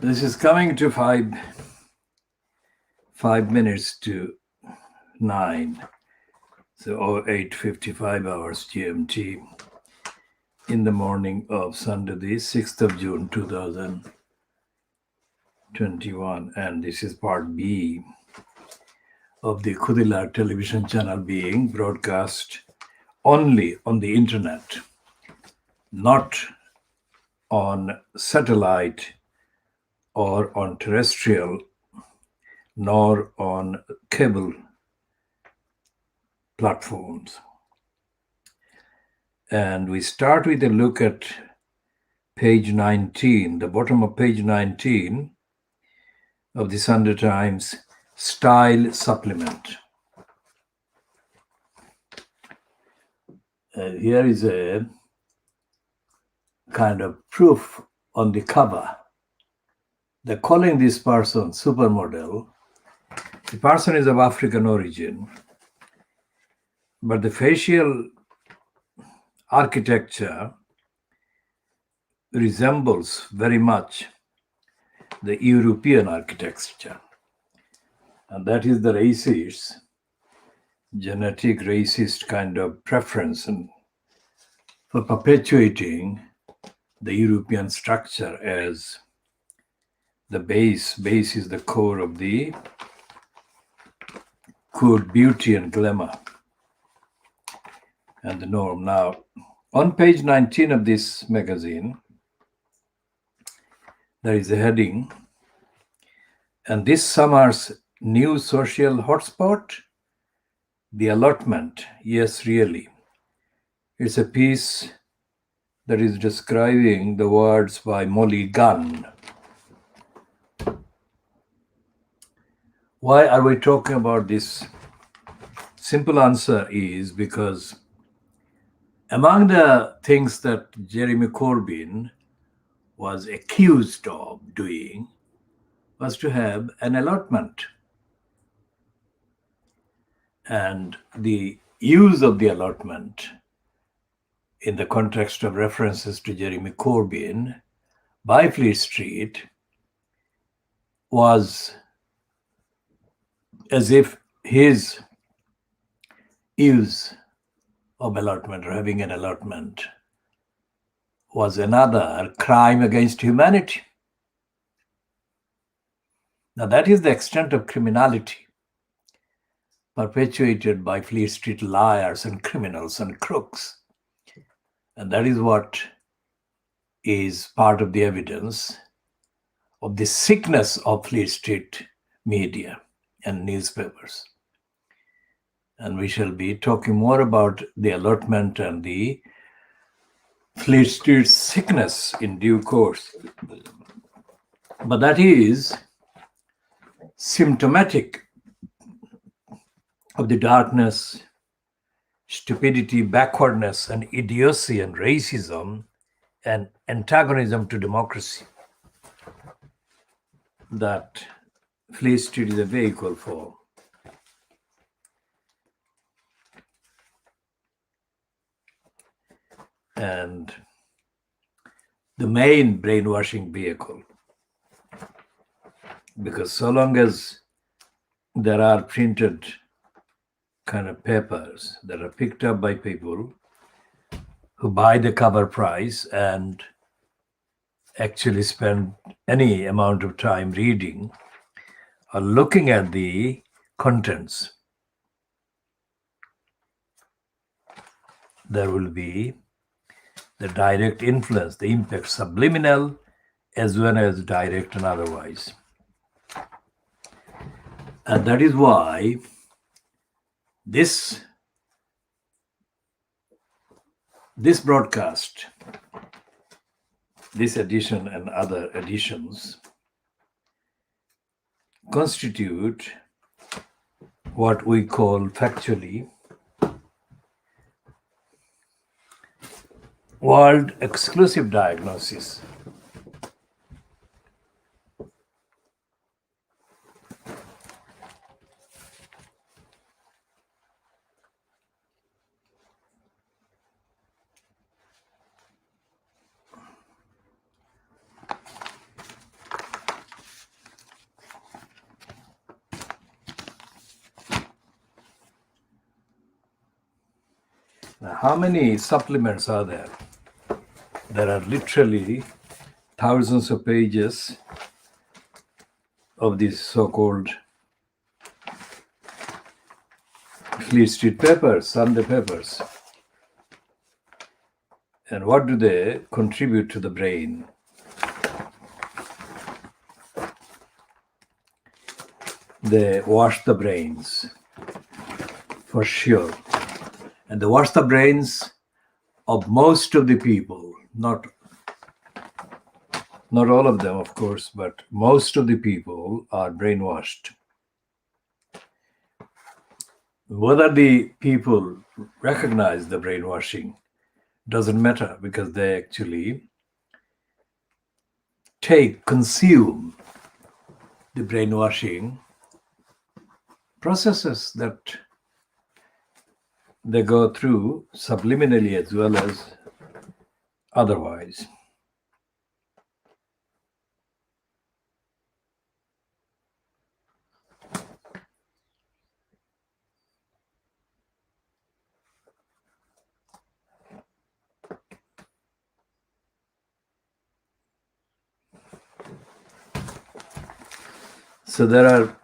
This is coming to five minutes to 9, so 8:55 hours GMT in the morning of Sunday, the 6th of June 2021, and this is part B of the Khoodeelaar television channel being broadcast only on the internet, not on satellite or on terrestrial, nor on cable platforms. And we start with a look at page 19, the bottom of page 19 of the Sunday Times Style Supplement. Here is a kind of proof on the cover. They're calling this person supermodel. The person is of African origin, but the facial architecture resembles very much the European architecture. And that is the racist, genetic racist kind of preference for perpetuating the European structure as the base. Base is the core of the good beauty and glamour and the norm. Now, on page 19 of this magazine, there is a heading, and this summer's new social hotspot, the allotment. Yes, really. It's a piece that is describing the words by Molly Gunn. Why are we talking about this? Simple answer is because among the things that Jeremy Corbyn was accused of doing was to have an allotment. And the use of the allotment in the context of references to Jeremy Corbyn by Fleet Street was as if his use of allotment or having an allotment was another crime against humanity. Now that is the extent of criminality perpetuated by Fleet Street liars and criminals and crooks. And that is what is part of the evidence of the sickness of Fleet Street media and newspapers. And we shall be talking more about the allotment and the Fleet Street sickness in due course. But that is symptomatic of the darkness, stupidity, backwardness, and idiocy and racism and antagonism to democracy that Fleet Street is a vehicle for. And the main brainwashing vehicle. Because so long as there are printed kind of papers that are picked up by people who buy the cover price and actually spend any amount of time reading or looking at the contents, there will be the direct influence, the impact, subliminal as well as direct and otherwise. And that is why this broadcast, this edition and other editions constitute what we call factually world exclusive diagnosis. how many supplements are there? There are literally thousands of pages of these so-called Fleet Street papers, Sunday papers. And what do they contribute to the brain? They wash the brains, for sure. And they wash the brains of most of the people, not all of them, of course, but most of the people are brainwashed. Whether the people recognize the brainwashing doesn't matter, because they actually consume the brainwashing processes that they go through subliminally as well as otherwise. So there are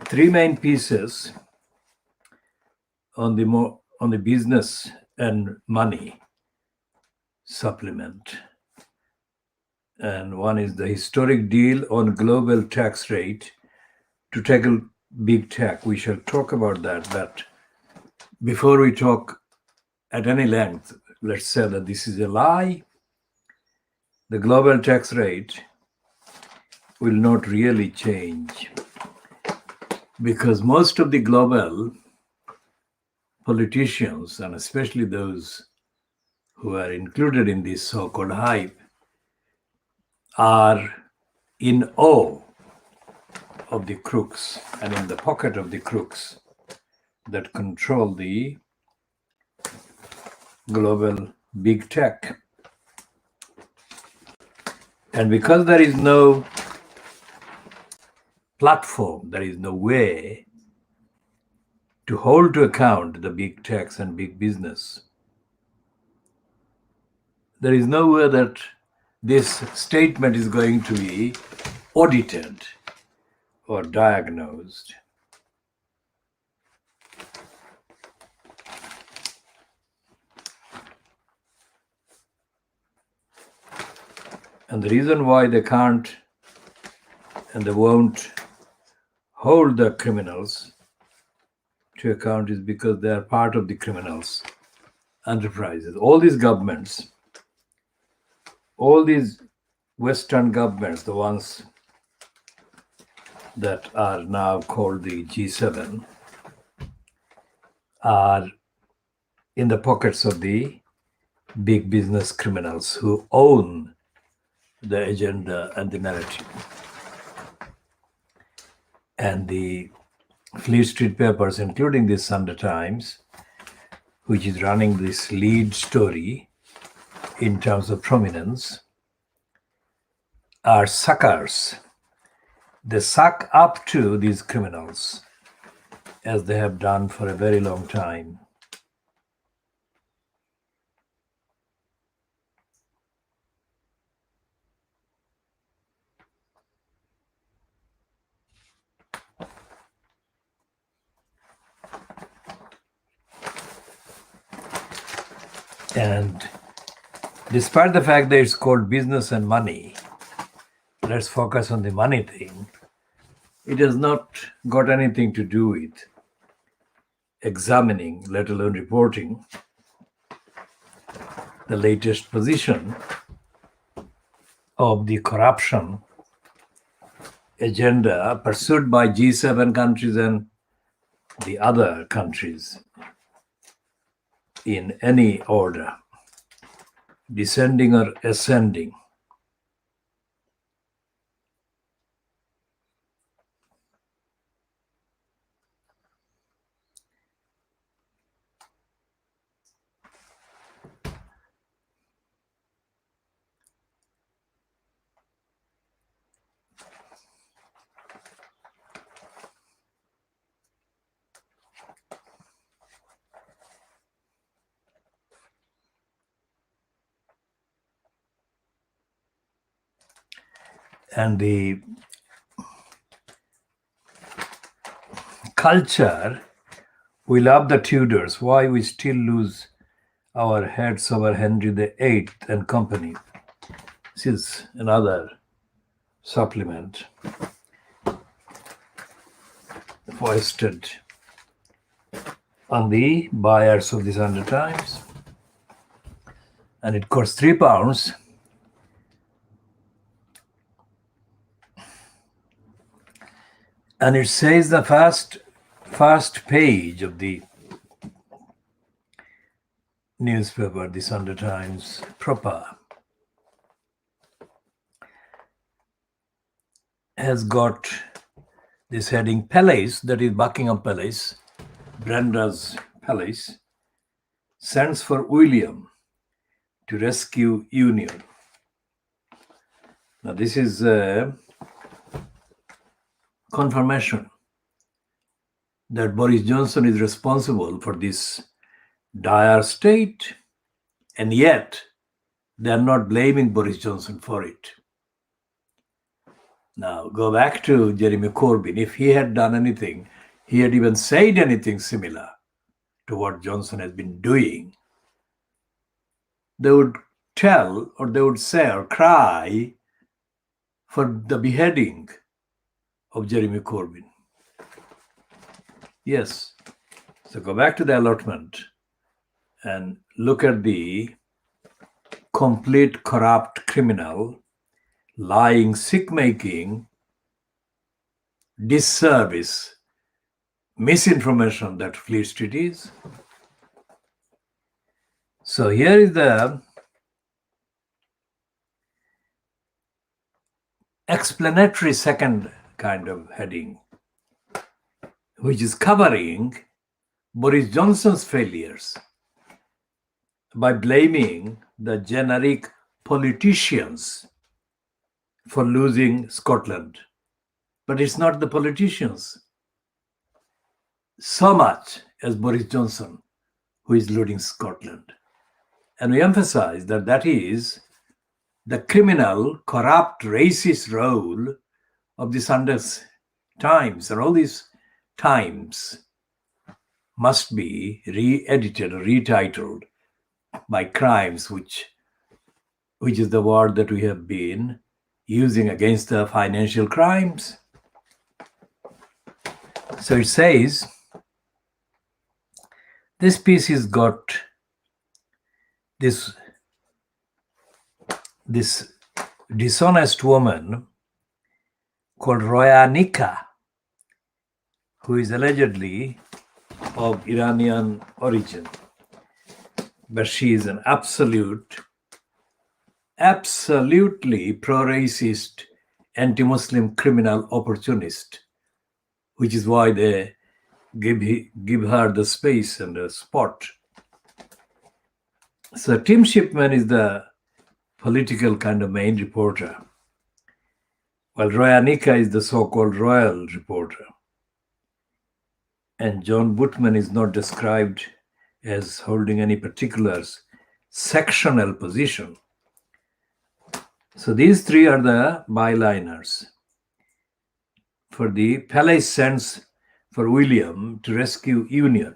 three main pieces on the business and money supplement. And one is the historic deal on global tax rate to tackle big tech. We shall talk about that. But before we talk at any length, let's say that this is a lie. The global tax rate will not really change, because most of the global politicians, and especially those who are included in this so-called hype, are in awe of the crooks and in the pocket of the crooks that control the global big tech. And because there is no platform, there is no way to hold to account the big techs and big business, there is no way that this statement is going to be audited or diagnosed. And the reason why they can't and they won't hold the criminals to account is because they are part of the criminals' enterprises. All these governments, all these Western governments, the ones that are now called the G7, are in the pockets of the big business criminals who own the agenda and the narrative. And the Fleet Street papers, including the Sunday Times, which is running this lead story in terms of prominence, are suckers. They suck up to these criminals, as they have done for a very long time. And despite the fact that it's called business and money, let's focus on the money thing. It has not got anything to do with examining, let alone reporting, the latest position of the corruption agenda pursued by G7 countries and the other countries in any order, descending or ascending. and the culture. We love the Tudors. Why we still lose our heads over Henry VIII and company? This is another supplement foisted on the buyers of the Sunday Times, and it costs £3. And it says the first page of the newspaper, the Sunday Times proper, has got this heading: Palace, that is Buckingham Palace, Brenda's Palace, sends for William to rescue Union. Now this is a confirmation that Boris Johnson is responsible for this dire state, and yet they are not blaming Boris Johnson for it. Now go back to Jeremy Corbyn. If he had done anything, he had even said anything similar to what Johnson has been doing, they would tell, or they would say or cry for the beheading of Jeremy Corbyn. Yes. So go back to the allotment and look at the complete corrupt criminal, lying, sick-making, disservice, misinformation that Fleet Street is. So here is the explanatory second kind of heading, which is covering Boris Johnson's failures by blaming the generic politicians for losing Scotland. But it's not the politicians so much as Boris Johnson who is losing Scotland. And we emphasize that that is the criminal, corrupt, racist role of the Sunday Times, and all these times must be re-edited or retitled by crimes, which is the word that we have been using against the financial crimes. So it says, this piece has got this dishonest woman called Royanika, who is allegedly of Iranian origin, but she is an absolutely pro-racist, anti-Muslim criminal opportunist, which is why they give her the space and the spot. So Tim Shipman is the political kind of main reporter, while Royanika is the so-called royal reporter. And John Bootman is not described as holding any particular sectional position. So these three are the byliners. For the Palace sends for William to rescue Union.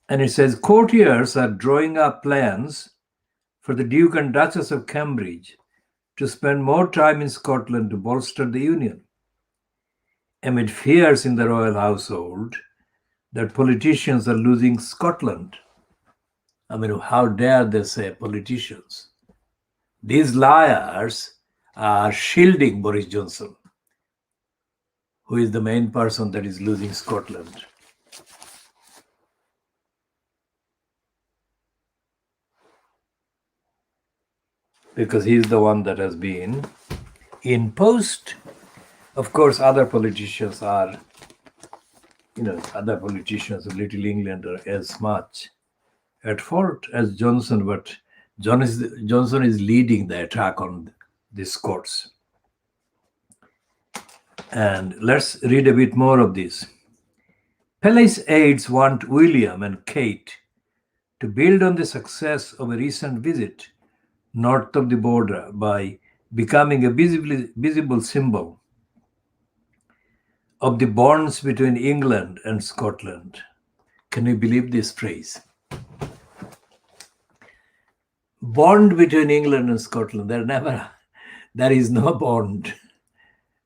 And it says, courtiers are drawing up plans for the Duke and Duchess of Cambridge to spend more time in Scotland to bolster the Union, amid fears in the royal household that politicians are losing Scotland. I mean, how dare they say politicians? These liars are shielding Boris Johnson, who is the main person that is losing Scotland. Because he is the one that has been in post. Of course, other politicians are, other politicians of Little England are as much at fault as Johnson, but Johnson is leading the attack on this courts. And let's read a bit more of this. Palace aides want William and Kate to build on the success of a recent visit north of the border by becoming a visible symbol of the bonds between England and Scotland. Can you believe this phrase? Bond between England and Scotland. There is no bond.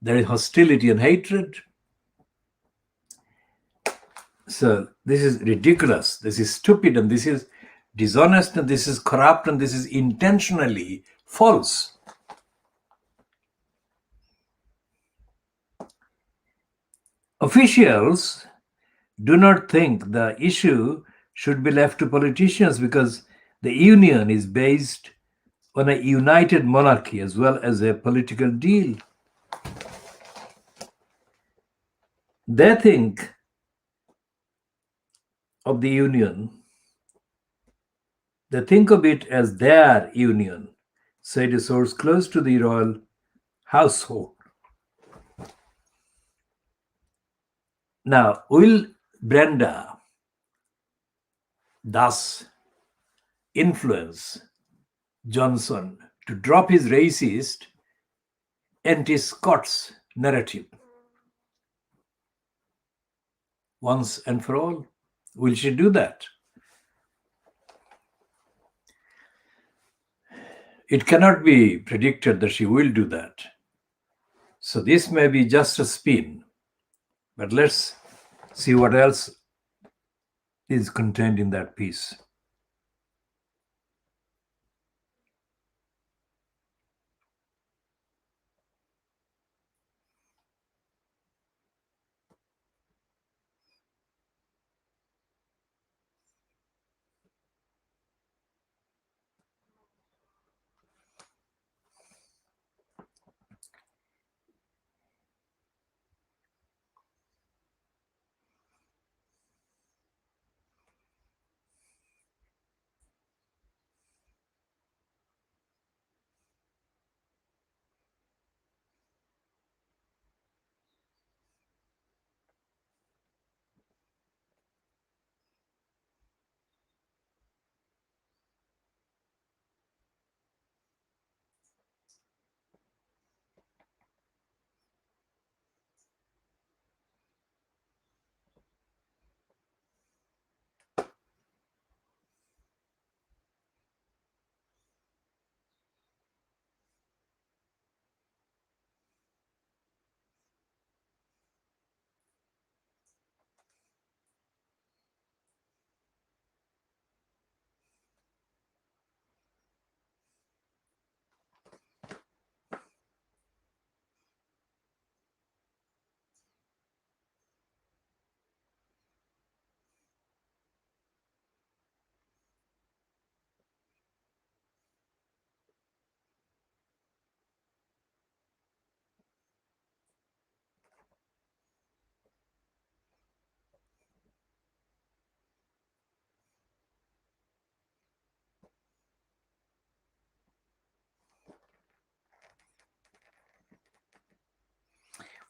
There is hostility and hatred. So this is ridiculous. This is stupid, and this is dishonest, and this is corrupt, and this is intentionally false. Officials do not think the issue should be left to politicians because the union is based on a united monarchy as well as a political deal. They think of the union, they think of it as their union, said a source close to the royal household. Now, will Brenda thus influence Johnson to drop his racist anti-Scots narrative once and for all? Will she do that? It cannot be predicted that she will do that. So this may be just a spin, but let's see what else is contained in that piece.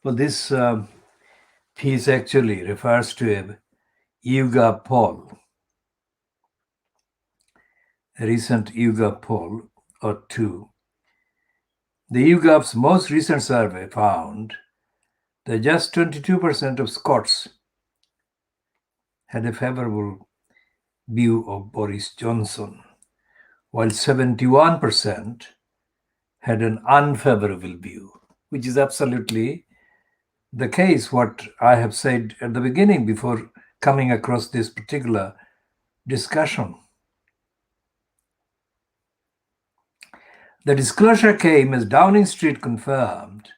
Well, this piece actually refers to a YouGov poll, a recent YouGov poll or two. The YouGov's most recent survey found that just 22% of Scots had a favorable view of Boris Johnson, while 71% had an unfavorable view, which is absolutely the case, what I have said at the beginning before coming across this particular discussion. The disclosure came as Downing Street confirmed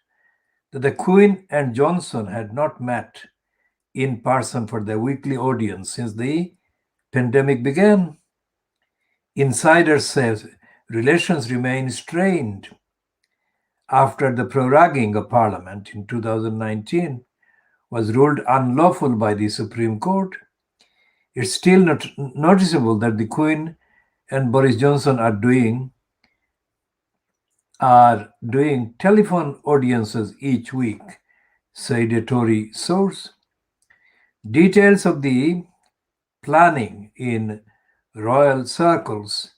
that the Queen and Johnson had not met in person for their weekly audience since the pandemic began. Insiders say relations remain strained after the proroguing of Parliament in 2019 was ruled unlawful by the Supreme Court. It's still not noticeable that the Queen and Boris Johnson are doing telephone audiences each week, said a Tory source. Details of the planning in royal circles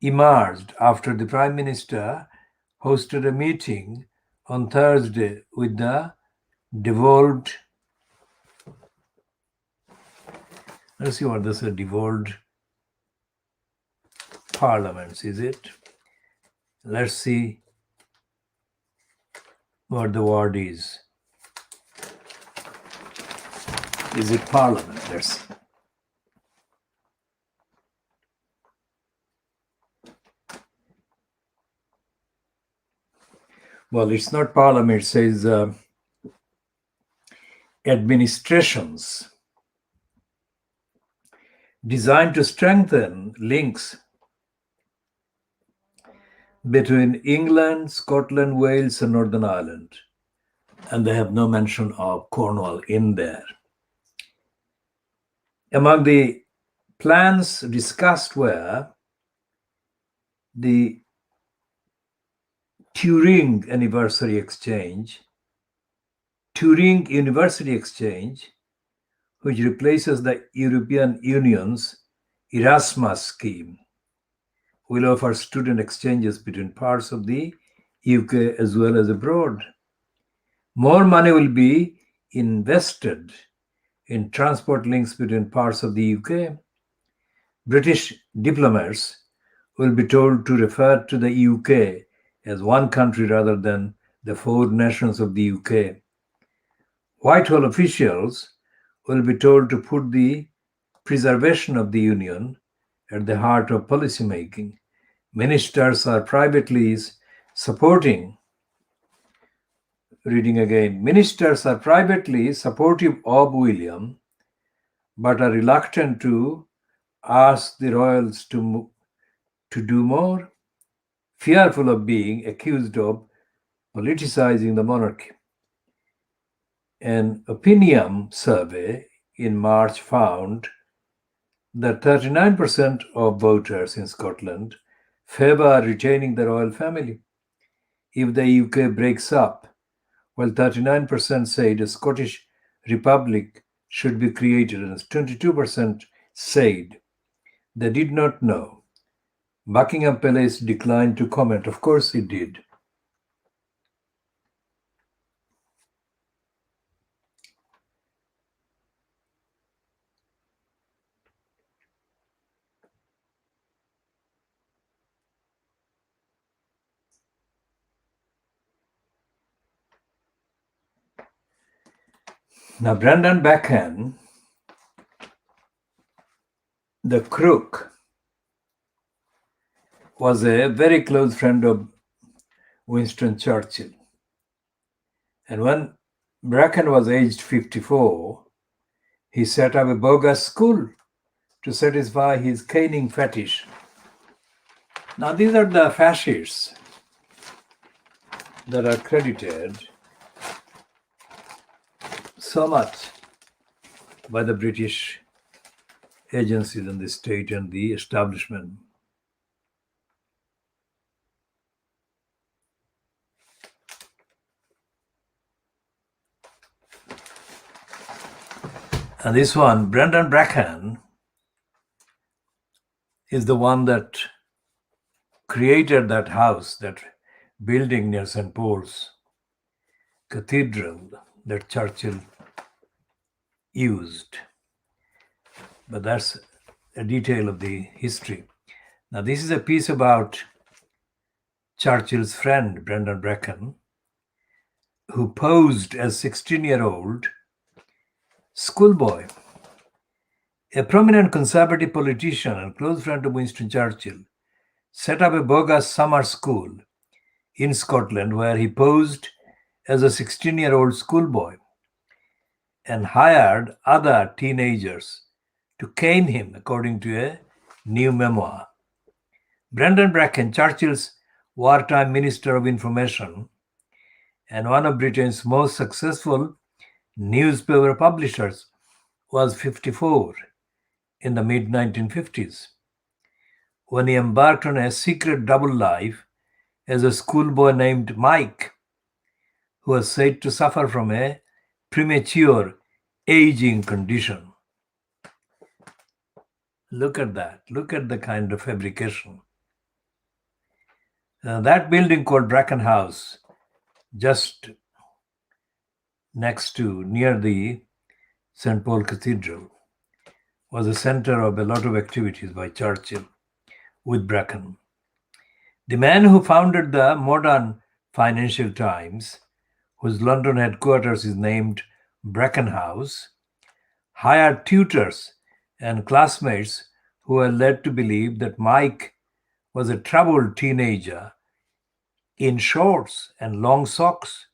emerged after the Prime Minister hosted a meeting on Thursday with the devolved, let's see what this is, devolved parliaments, is it? Let's see what the word is. Is it parliament? Let's see. Well, it's not parliament, it says administrations designed to strengthen links between England, Scotland, Wales, and Northern Ireland. And they have no mention of Cornwall in there. Among the plans discussed were the Turing University Exchange, which replaces the European Union's Erasmus scheme, will offer student exchanges between parts of the UK as well as abroad. More money will be invested in transport links between parts of the UK. British diplomats will be told to refer to the UK as one country rather than the four nations of the UK. Whitehall officials will be told to put the preservation of the Union at the heart of policymaking. Ministers are privately supporting, ministers are privately supportive of William, but are reluctant to ask the royals to do more, fearful of being accused of politicizing the monarchy. An opinion survey in March found that 39% of voters in Scotland favor retaining the royal family if the UK breaks up, while 39% said a Scottish republic should be created and 22% said they did not know. Buckingham Palace declined to comment. Of course it did. Now, Brendan Bacon, the crook, was a very close friend of Winston Churchill. And when Bracken was aged 54, he set up a bogus school to satisfy his caning fetish. Now, these are the fascists that are credited so much by the British agencies and the state and the establishment. And this one, Brendan Bracken, is the one that created that house, that building near St. Paul's Cathedral that Churchill used. But that's a detail of the history. Now, this is a piece about Churchill's friend, Brendan Bracken, who posed as 16-year-old schoolboy. A prominent conservative politician and close friend of Winston Churchill set up a bogus summer school in Scotland where he posed as a 16-year-old schoolboy and hired other teenagers to cane him, according to a new memoir. Brendan Bracken, Churchill's wartime Minister of Information and one of Britain's most successful newspaper publishers, was 54 in the mid-1950s when he embarked on a secret double life as a schoolboy named Mike, who was said to suffer from a premature aging condition. Look at that. Look at the kind of fabrication. That building called Bracken House, just near the St. Paul Cathedral, was the center of a lot of activities by Churchill with Bracken. The man who founded the modern Financial Times, whose London headquarters is named Bracken House, hired tutors and classmates who were led to believe that Mike was a troubled teenager in shorts and long socks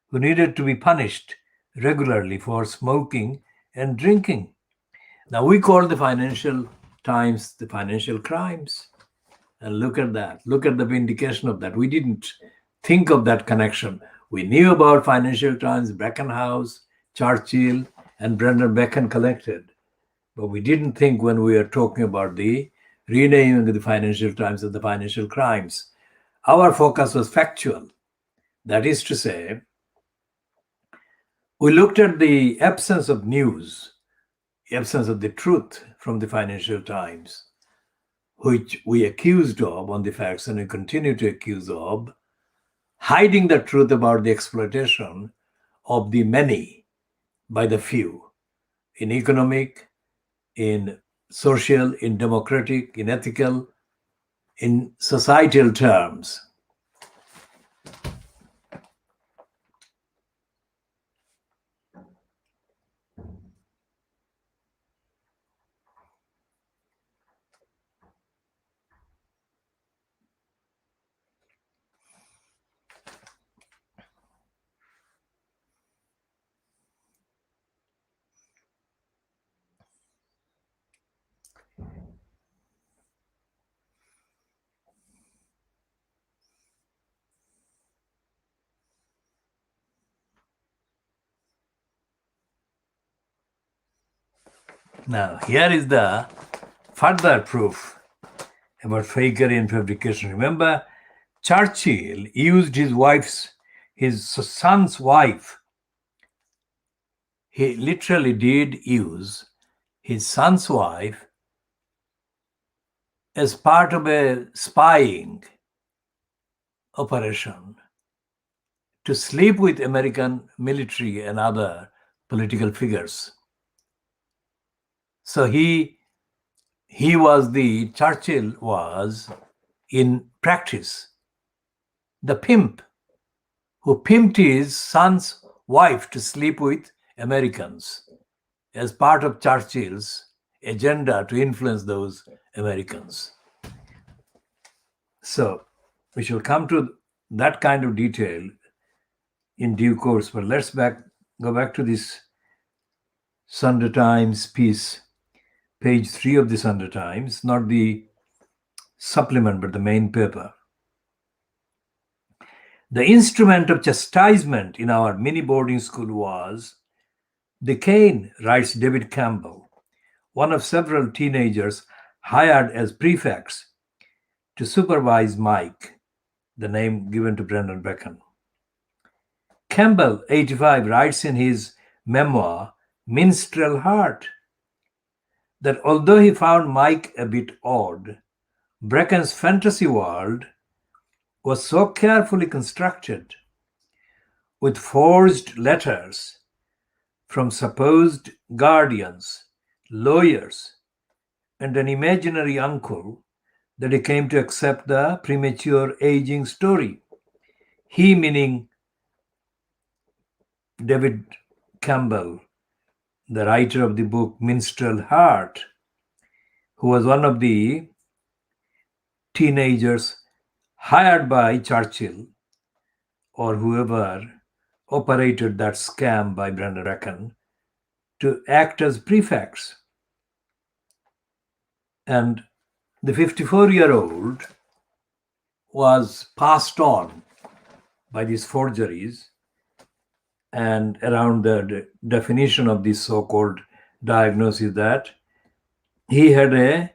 who needed to be punished regularly for smoking and drinking. Now, we call the Financial Times the financial crimes. And look at that. Look at the vindication of that. We didn't think of that connection. We knew about Financial Times, Bracken House, Churchill, and Brendan Beckon collected. But we didn't think when we were talking about the renaming of the Financial Times of the financial crimes. Our focus was factual. That is to say, we looked at the absence of news, the absence of the truth from the Financial Times, which we accused of on the facts and we continue to accuse of, hiding the truth about the exploitation of the many by the few in economic, in social, in democratic, in ethical, in societal terms. Now, here is the further proof about fakery and fabrication. Remember, Churchill used his son's wife. He literally did use his son's wife as part of a spying operation to sleep with American military and other political figures. So Churchill was in practice the pimp who pimped his son's wife to sleep with Americans as part of Churchill's agenda to influence those Americans. So we shall come to that kind of detail in due course, but let's go back to this Sunday Times piece, page 3 of the Sunday Times, not the supplement, but the main paper. The instrument of chastisement in our mini boarding school was the cane, writes David Campbell, one of several teenagers hired as prefects to supervise Mike, the name given to Brendan Beckon. Campbell, 85, writes in his memoir, Minstrel Heart, that although he found Mike a bit odd, Brecken's fantasy world was so carefully constructed with forged letters from supposed guardians, lawyers, and an imaginary uncle that he came to accept the premature aging story. He, meaning David Campbell, the writer of the book Minstrel Heart, who was one of the teenagers hired by Churchill or whoever operated that scam by Brendan Beckon to act as prefects. And the 54-year-old was passed on by these forgeries, and around the definition of this so-called diagnosis that he had a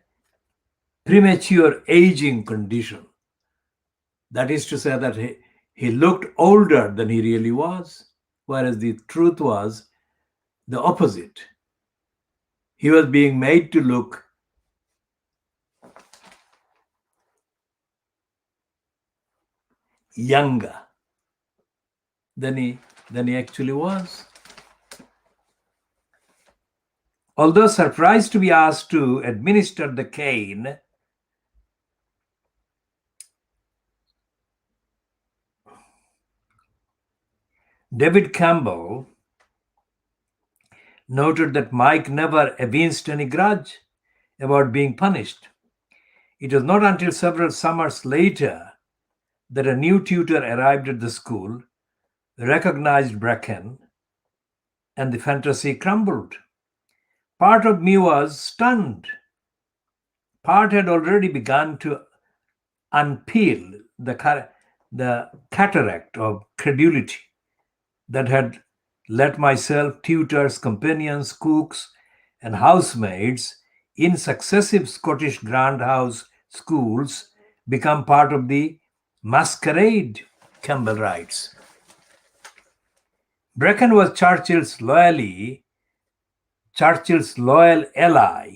premature aging condition. That is to say that he looked older than he really was, whereas the truth was the opposite. He was being made to look younger than he actually was. Although surprised to be asked to administer the cane, David Campbell noted that Mike never evinced any grudge about being punished. It was not until several summers later that a new tutor arrived at the school, recognized Bracken, and the fantasy crumbled. Part of me was stunned. Part had already begun to unpeel the cataract of credulity that had let myself, tutors, companions, cooks, and housemaids in successive Scottish grand house schools become part of the masquerade, Campbell writes. Bracken was Churchill's loyal ally,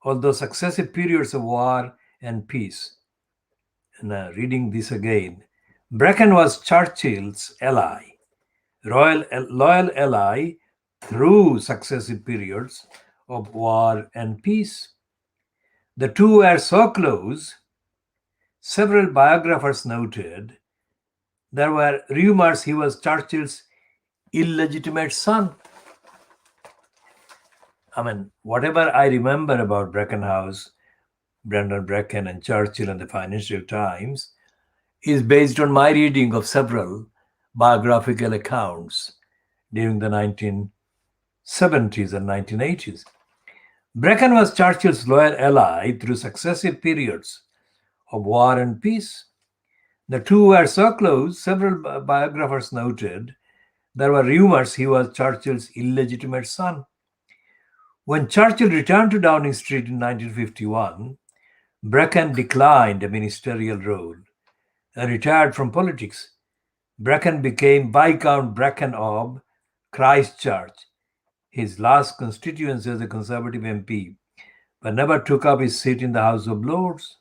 although successive periods of war and peace. And reading this again, Bracken was Churchill's loyal ally through successive periods of war and peace. The two were so close, several biographers noted, there were rumors he was Churchill's illegitimate son. I mean, whatever I remember about Bracken House, Brendan Bracken and Churchill and the Financial Times, is based on my reading of several biographical accounts during the 1970s and 1980s. Bracken was Churchill's loyal ally through successive periods of war and peace. The two were so close, several biographers noted, there were rumors he was Churchill's illegitimate son. When Churchill returned to Downing Street in 1951, Bracken declined a ministerial role and retired from politics. Bracken became Viscount Bracken of Christchurch, his last constituency as a Conservative MP, but never took up his seat in the House of Lords.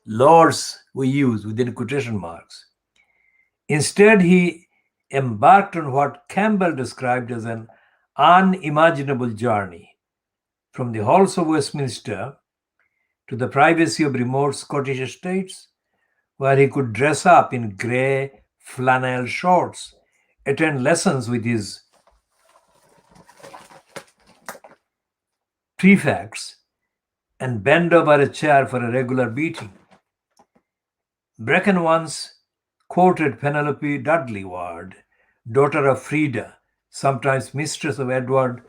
Lords we use within quotation marks. Instead, he embarked on what Campbell described as an unimaginable journey from the halls of Westminster to the privacy of remote Scottish estates, where he could dress up in grey flannel shorts, attend lessons with his prefects, and bend over a chair for a regular beating. Bracken once quoted Penelope Dudley Ward, daughter of Freda, sometimes mistress of Edward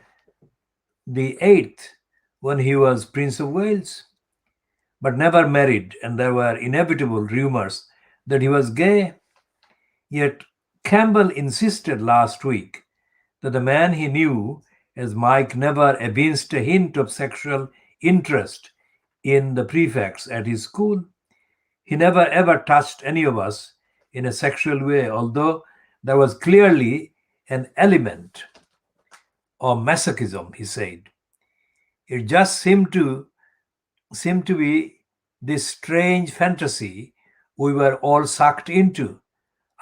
VIII, when he was Prince of Wales, but never married, and there were inevitable rumors that he was gay. Yet Campbell insisted last week that the man he knew as Mike never evinced a hint of sexual interest in the prefects at his school. He never ever touched any of us in a sexual way, although there was clearly an element of masochism, he said. It just seemed to be this strange fantasy we were all sucked into.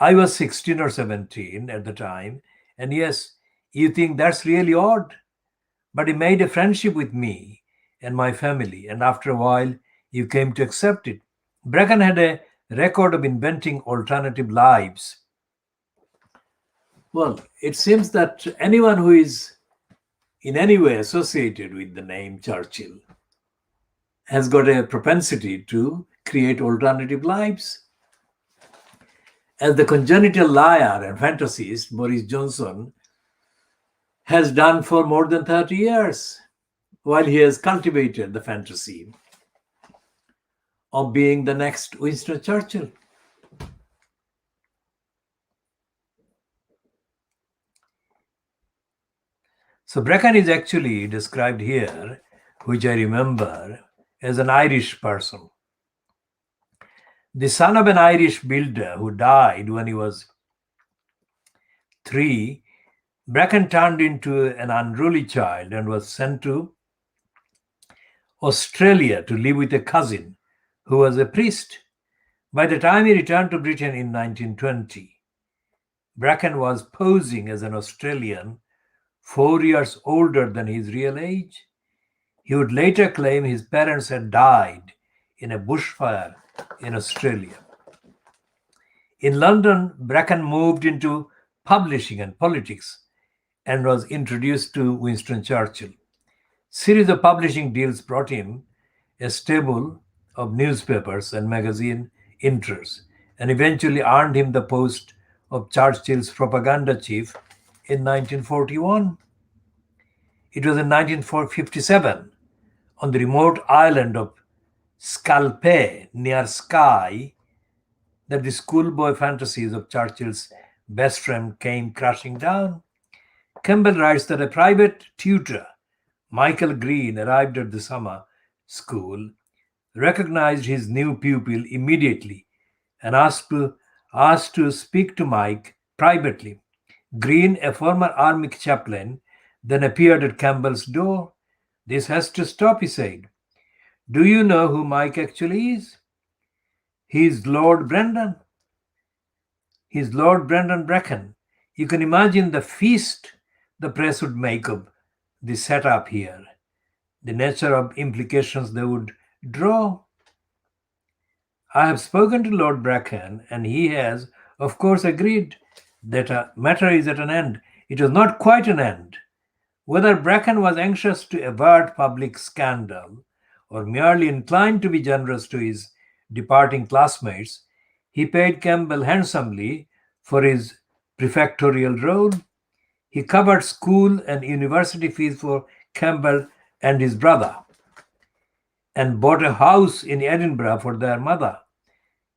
I was 16 or 17 at the time, and yes, you think that's really odd, but he made a friendship with me and my family, and after a while, you came to accept it. Bracken had a record of inventing alternative lives. Well, it seems that anyone who is in any way associated with the name Churchill has got a propensity to create alternative lives. As the congenital liar and fantasist Boris Johnson has done for more than 30 years, while he has cultivated the fantasy of being the next Winston Churchill. So Bracken is actually described here, which I remember, as an Irish person. The son of an Irish builder who died when he was 3, Bracken turned into an unruly child and was sent to Australia to live with a cousin who was a priest. By the time he returned to Britain in 1920, Bracken was posing as an Australian 4 years older than his real age. He would later claim his parents had died in a bushfire in Australia. In London, Bracken moved into publishing and politics and was introduced to Winston Churchill. Series of publishing deals brought him a stable of newspapers and magazine interests, and eventually earned him the post of Churchill's propaganda chief in 1941. It was in 1957, on the remote island of Scalpe near Skye, that the schoolboy fantasies of Churchill's best friend came crashing down. Campbell writes that a private tutor, Michael Green, arrived at the summer school, recognized his new pupil immediately, and asked to speak to Mike privately. Green, a former army chaplain, then appeared at Campbell's door. "This has to stop," he said. "Do you know who Mike actually is? He's Lord Brendan. He's Lord Brendan Bracken. You can imagine the feast the press would make of the setup here, the nature of implications they would draw. I have spoken to Lord Bracken, and he has, of course, agreed that a matter is at an end. It was not quite an end. Whether Bracken was anxious to avert public scandal or merely inclined to be generous to his departing classmates, he paid Campbell handsomely for his prefectorial role. He covered school and university fees for Campbell and his brother, and bought a house in Edinburgh for their mother.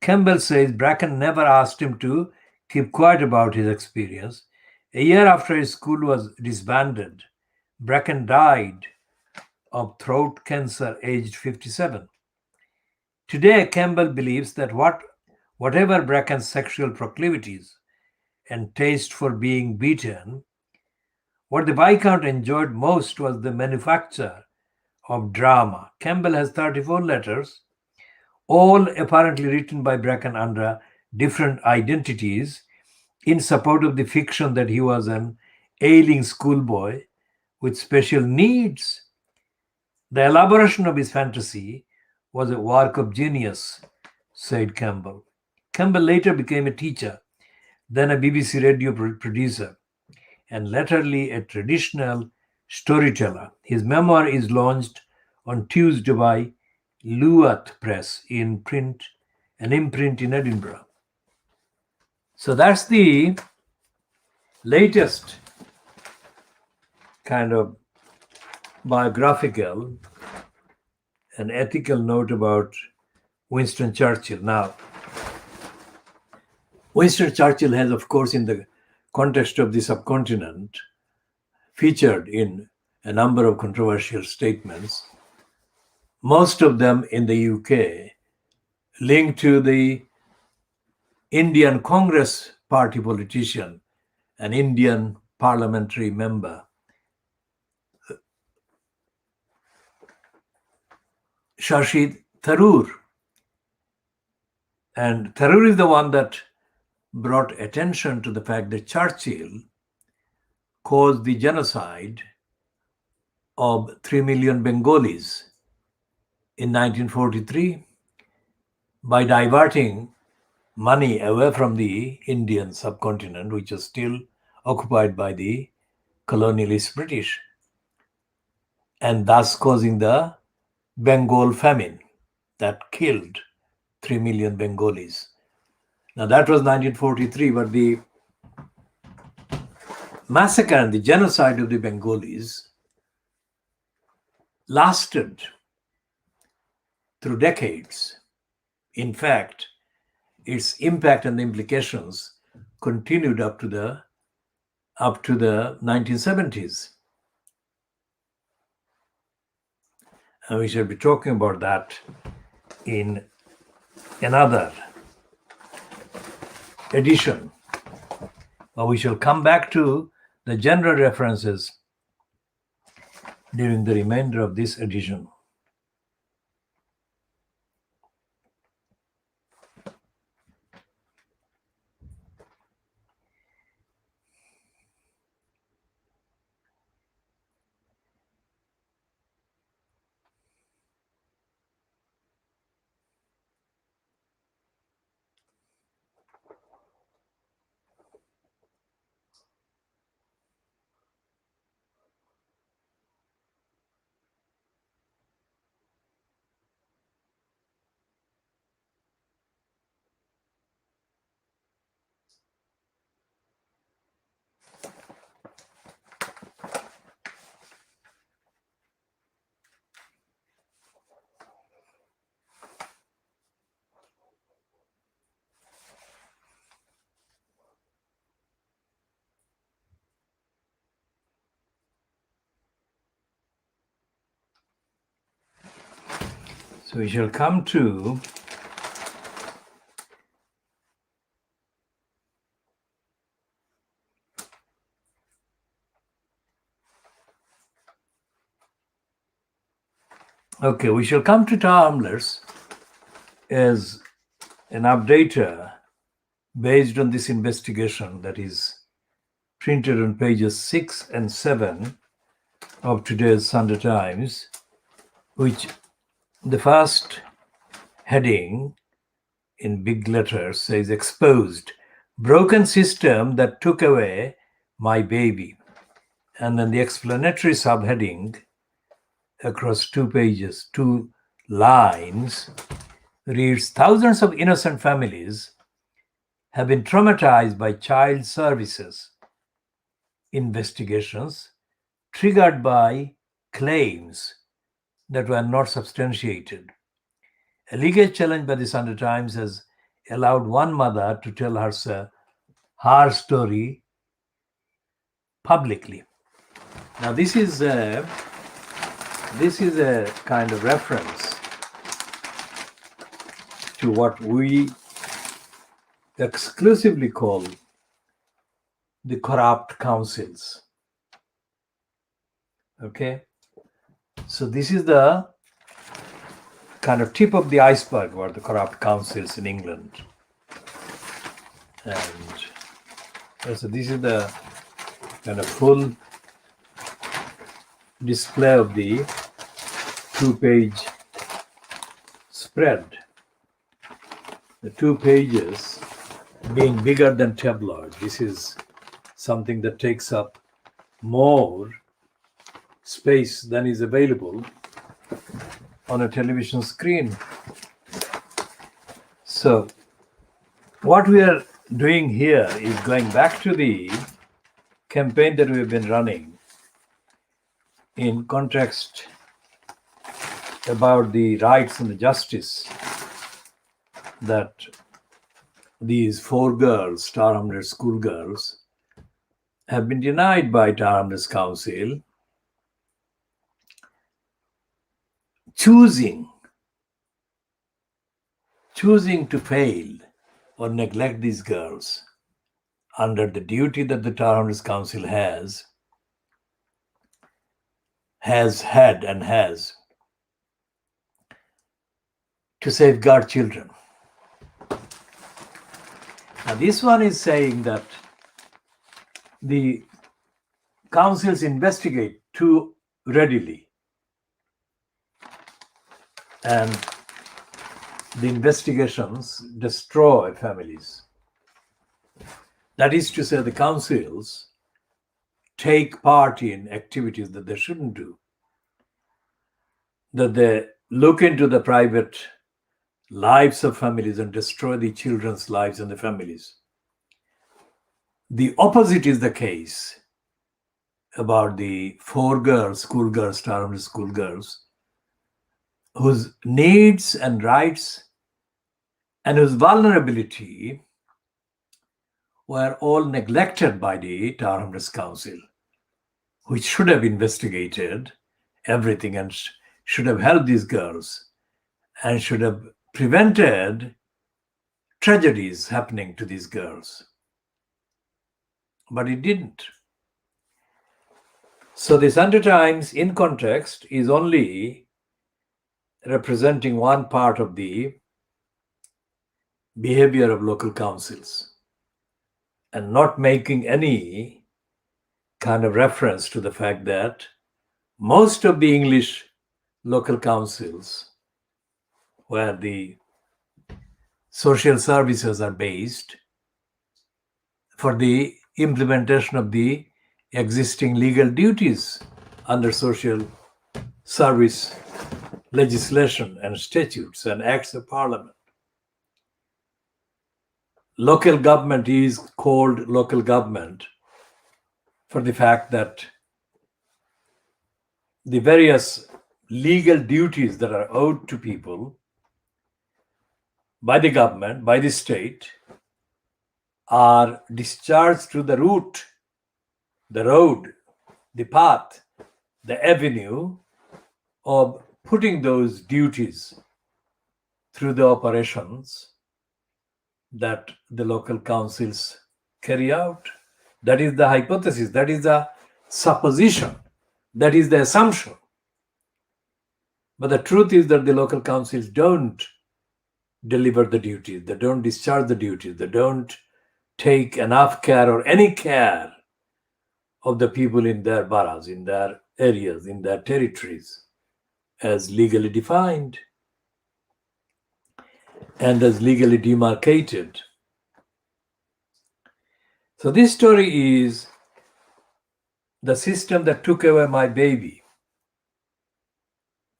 Campbell says Bracken never asked him to keep quiet about his experience. A year after his school was disbanded, Bracken died of throat cancer aged 57. Today, Campbell believes that whatever Bracken's sexual proclivities and taste for being beaten, what the Viscount enjoyed most was the manufacture of drama. Campbell has 34 letters, all apparently written by Bracken under different identities, in support of the fiction that he was an ailing schoolboy with special needs. The elaboration of his fantasy was a work of genius, said Campbell. Campbell later became a teacher, then a BBC radio producer, and latterly a traditional storyteller. His memoir is launched on Tuesday by Luath Press in print, an imprint in Edinburgh. So that's the latest kind of biographical and ethical note about Winston Churchill. Now, Winston Churchill has, of course, in the context of the subcontinent, featured in a number of controversial statements, most of them in the UK, linked to the Indian Congress Party politician, an Indian parliamentary member, Shashi Tharoor. And Tharoor is the one that brought attention to the fact that Churchill caused the genocide of 3 million Bengalis in 1943 by diverting money away from the Indian subcontinent, which is still occupied by the colonialist British, and thus causing the Bengal famine that killed 3 million Bengalis. Now that was 1943, but the massacre and the genocide of the Bengalis lasted through decades. In fact, its impact and the implications continued up to the 1970s. And we shall be talking about that in another edition. But we shall come back to the general references during the remainder of this edition. So we shall come to Tar Hamlets as an updater based on this investigation that is printed on pages 6 and 7 of today's Sunday Times, which the first heading in big letters says exposed, broken system that took away my baby. And then the explanatory subheading across 2 pages, 2 lines, reads, thousands of innocent families have been traumatized by child services investigations triggered by claims that were not substantiated. A legal challenge by the Sunday Times has allowed one mother to tell her story publicly. Now, this is a kind of reference to what we exclusively call the corrupt councils. Okay, so this is the kind of tip of the iceberg about the corrupt councils in England. And so this is the kind of full display of the 2-page spread. The 2 pages being bigger than tabloid. This is something that takes up more space than is available on a television screen. So what we are doing here is going back to the campaign that we've been running in context about the rights and the justice that these 4 girls, Tar Hamlets schoolgirls, have been denied by Tar Hamlets Council, choosing to fail or neglect these girls under the duty that the Tar Hamlets Council has had and has to safeguard children. Now, this one is saying that the councils investigate too readily, and the investigations destroy families. That is to say, the councils take part in activities that they shouldn't do, that they look into the private lives of families and destroy the children's lives and the families. The opposite is the case about the 4 girls, schoolgirls, Tar Hamlets schoolgirls, whose needs and rights and whose vulnerability were all neglected by the Tar Hamlets Council, which should have investigated everything and should have helped these girls and should have prevented tragedies happening to these girls. But it didn't. So the Sunday Times, in context, is only representing one part of the behavior of local councils and not making any kind of reference to the fact that most of the English local councils, where the social services are based for the implementation of the existing legal duties under social service legislation and statutes and acts of parliament. Local government is called local government for the fact that the various legal duties that are owed to people by the government, by the state, are discharged through the route, the road, the path, the avenue of putting those duties through the operations that the local councils carry out. That is the hypothesis, that is the supposition, that is the assumption. But the truth is that the local councils don't deliver the duties, they don't discharge the duties, they don't take enough care or any care of the people in their boroughs, in their areas, in their territories, as legally defined and as legally demarcated. So this story is the system that took away my baby.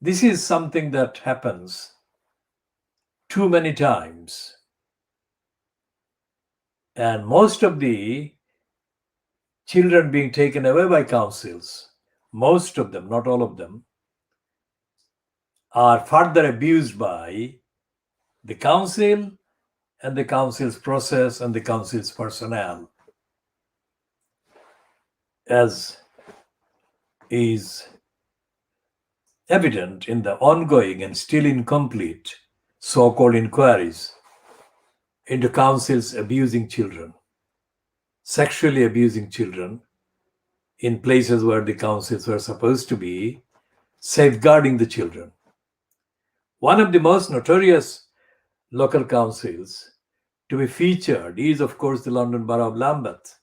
This is something that happens too many times. And most of the children being taken away by councils, most of them, not all of them, are further abused by the council and the council's process and the council's personnel, as is evident in the ongoing and still incomplete so-called inquiries into councils abusing children, sexually abusing children in places where the councils were supposed to be safeguarding the children. One of the most notorious local councils to be featured is, of course, the London Borough of Lambeth.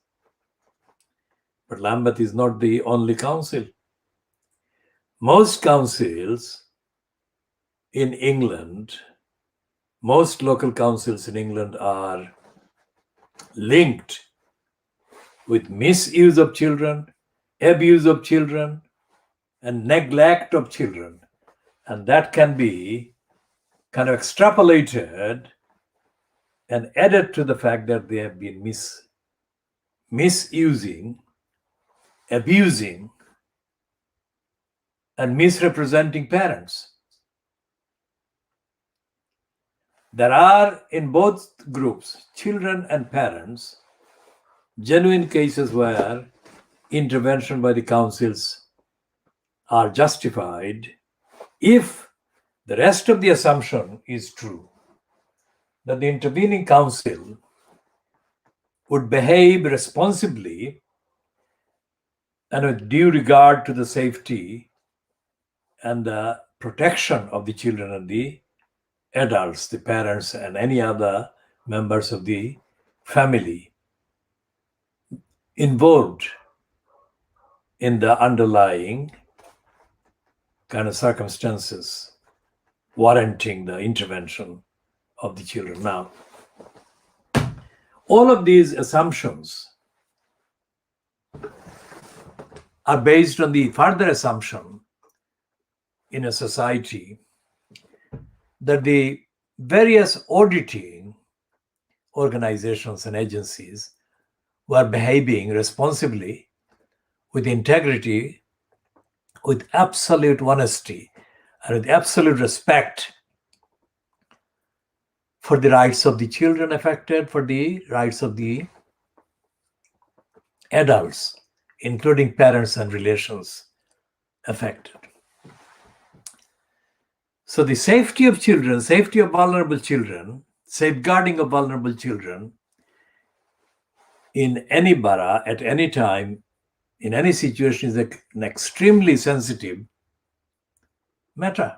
But Lambeth is not the only council. Most councils in England, most local councils in England are linked with misuse of children, abuse of children, and neglect of children. And that can be kind of extrapolated and added to the fact that they have been misusing, abusing, and misrepresenting parents. There are in both groups, children and parents, genuine cases where intervention by the councils are justified if the rest of the assumption is true, that the intervening council would behave responsibly and with due regard to the safety and the protection of the children and the adults, the parents, and any other members of the family involved in the underlying kind of circumstances warranting the intervention of the children. Now, all of these assumptions are based on the further assumption in a society that the various auditing organizations and agencies were behaving responsibly, with integrity, with absolute honesty, and with absolute respect for the rights of the children affected, for the rights of the adults, including parents and relations affected. So the safety of children, safety of vulnerable children, safeguarding of vulnerable children in any borough, at any time, in any situation is an extremely sensitive matter.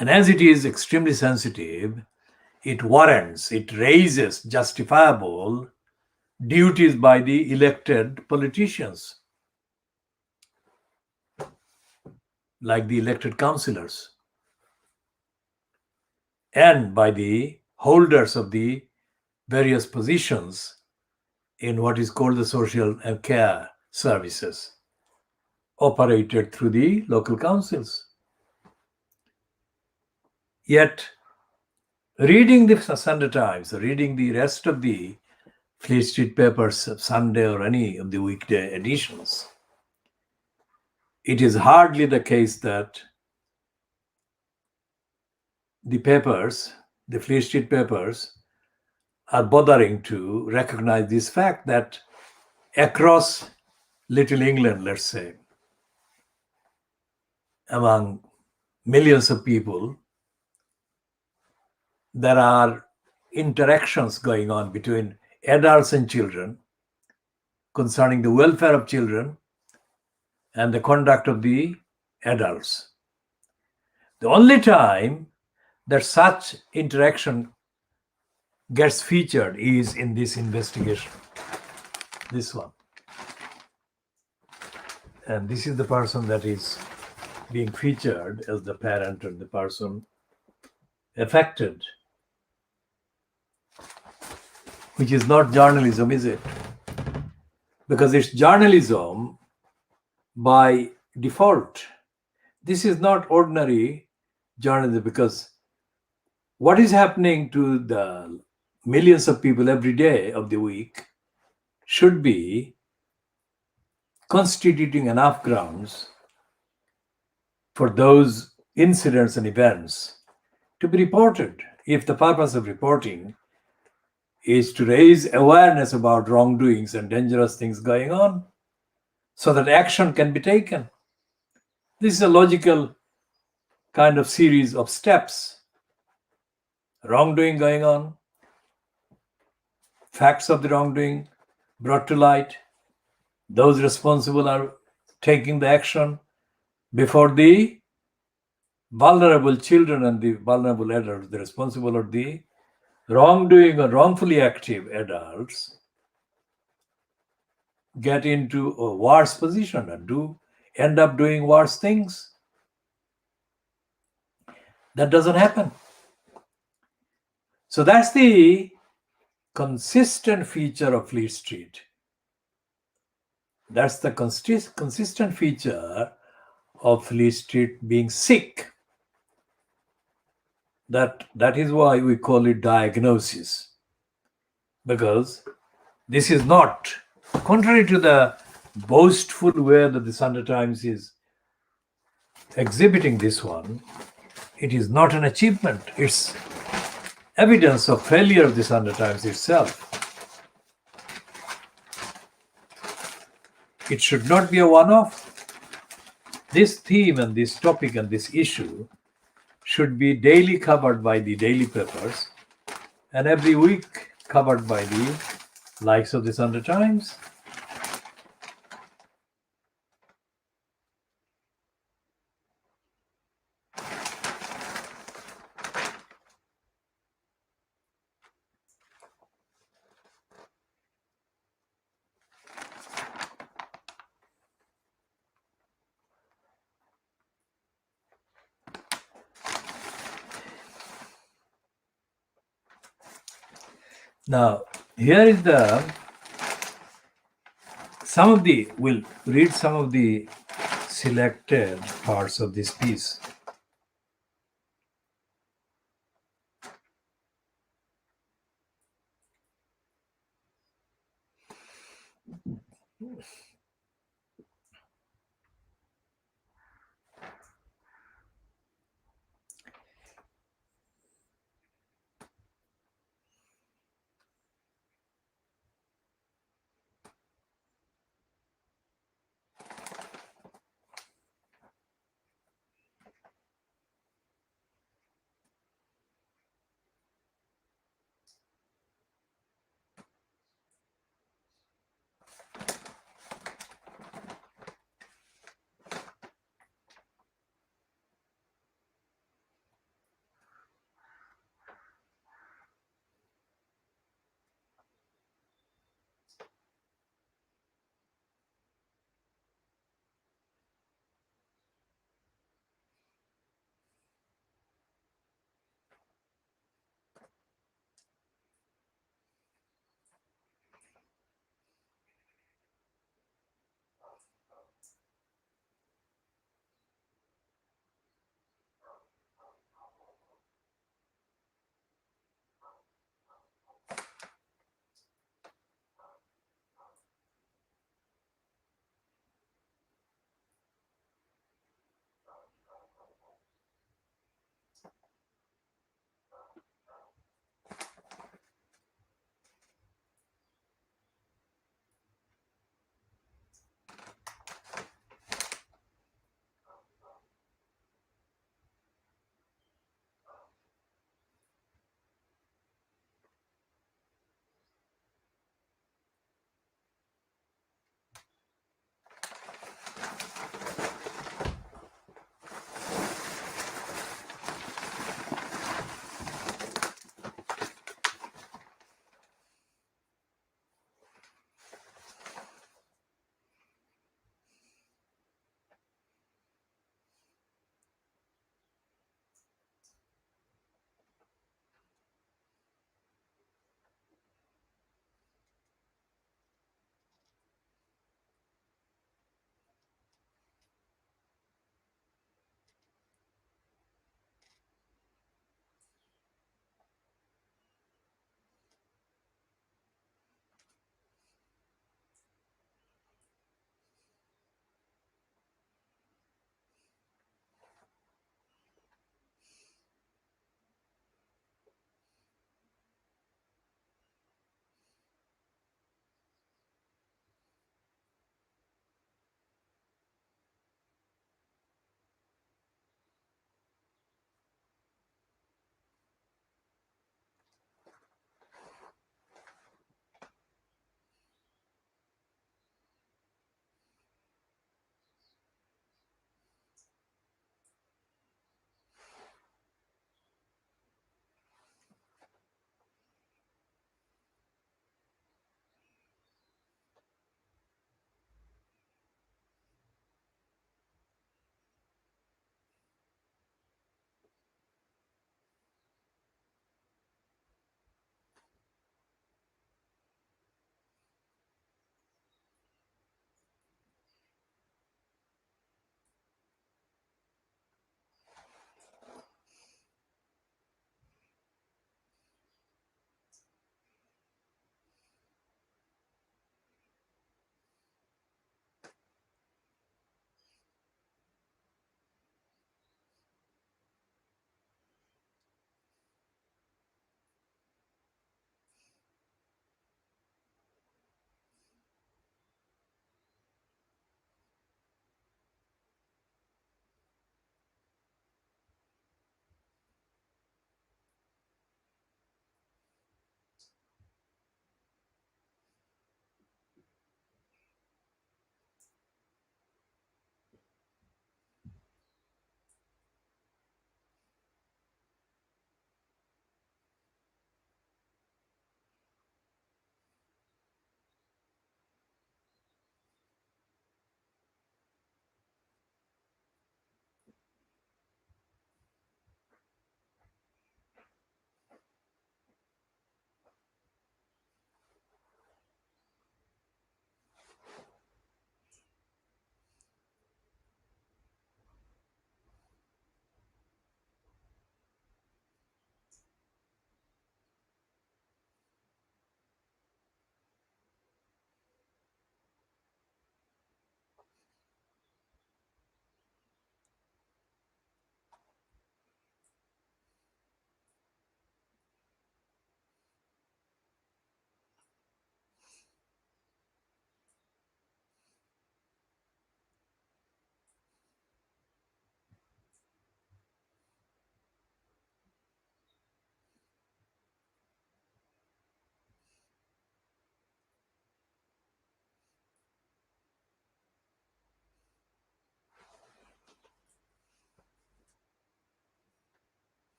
And as it is extremely sensitive, it warrants, it raises justifiable duties by the elected politicians, like the elected councillors, and by the holders of the various positions in what is called the social and care services operated through the local councils. Yet, reading the Sunday Times, reading the rest of the Fleet Street papers, Sunday or any of the weekday editions, it is hardly the case that the papers, the Fleet Street papers, are bothering to recognize this fact that across Little England, let's say, among millions of people, there are interactions going on between adults and children concerning the welfare of children and the conduct of the adults. The only time that such interaction gets featured is in this investigation. This one. And this is the person that is being featured as the parent or the person affected, which is not journalism, is it? Because it's journalism by default. This is not ordinary journalism, because what is happening to the millions of people every day of the week should be constituting enough grounds for those incidents and events to be reported. If the purpose of reporting is to raise awareness about wrongdoings and dangerous things going on so that action can be taken. This is a logical kind of series of steps. Wrongdoing going on, facts of the wrongdoing brought to light, those responsible are taking the action before the vulnerable children and the vulnerable adults, the responsible or the wrongdoing or wrongfully active adults, get into a worse position and end up doing worse things. That doesn't happen. So that's the consistent feature of Fleet Street. That's the consistent feature of Fleet Street being sick. That is why we call it diagnosis. Because this is not, contrary to the boastful way that the Sunday Times is exhibiting this one, it is not an achievement. It's evidence of failure of the Sunday Times itself. It should not be a one-off. This theme and this topic and this issue should be daily covered by the daily papers and every week covered by the likes of the Sunday Times. Now, here is we'll read some of the selected parts of this piece.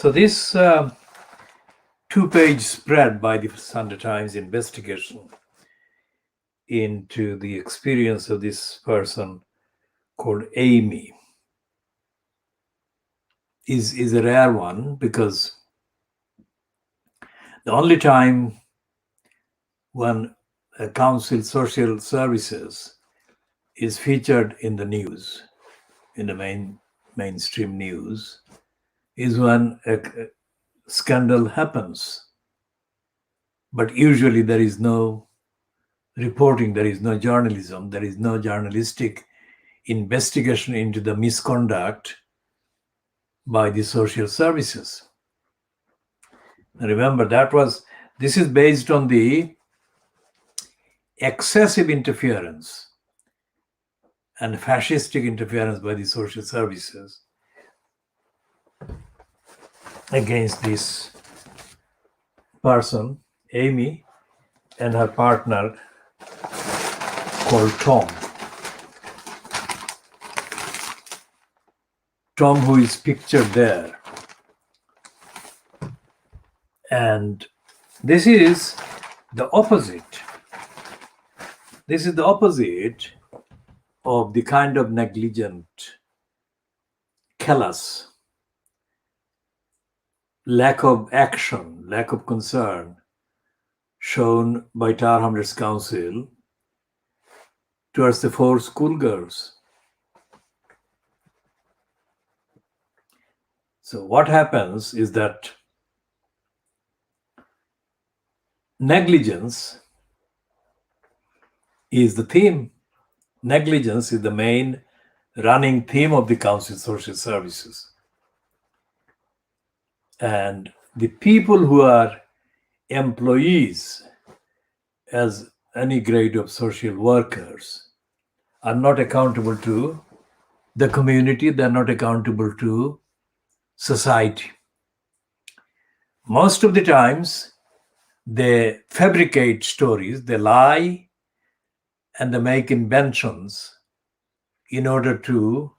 So this two-page spread by the Sunday Times investigation into the experience of this person called Amy is a rare one, because the only time when a council social services is featured in the news, in the mainstream news, is when a scandal happens. But usually there is no reporting, there is no journalism, there is no journalistic investigation into the misconduct by the social services. Remember, this is based on the excessive interference and fascistic interference by the social services against this person, Amy, and her partner called Tom. Tom, who is pictured there. And this is the opposite. This is the opposite of the kind of negligent, callous, lack of action, lack of concern shown by Tower Hamlets Council towards the 4 schoolgirls. So what happens is that negligence is the theme. Negligence is the main running theme of the council social services. And the people who are employees as any grade of social workers are not accountable to the community, they're not accountable to society. Most of the times, they fabricate stories, they lie, and they make inventions in order to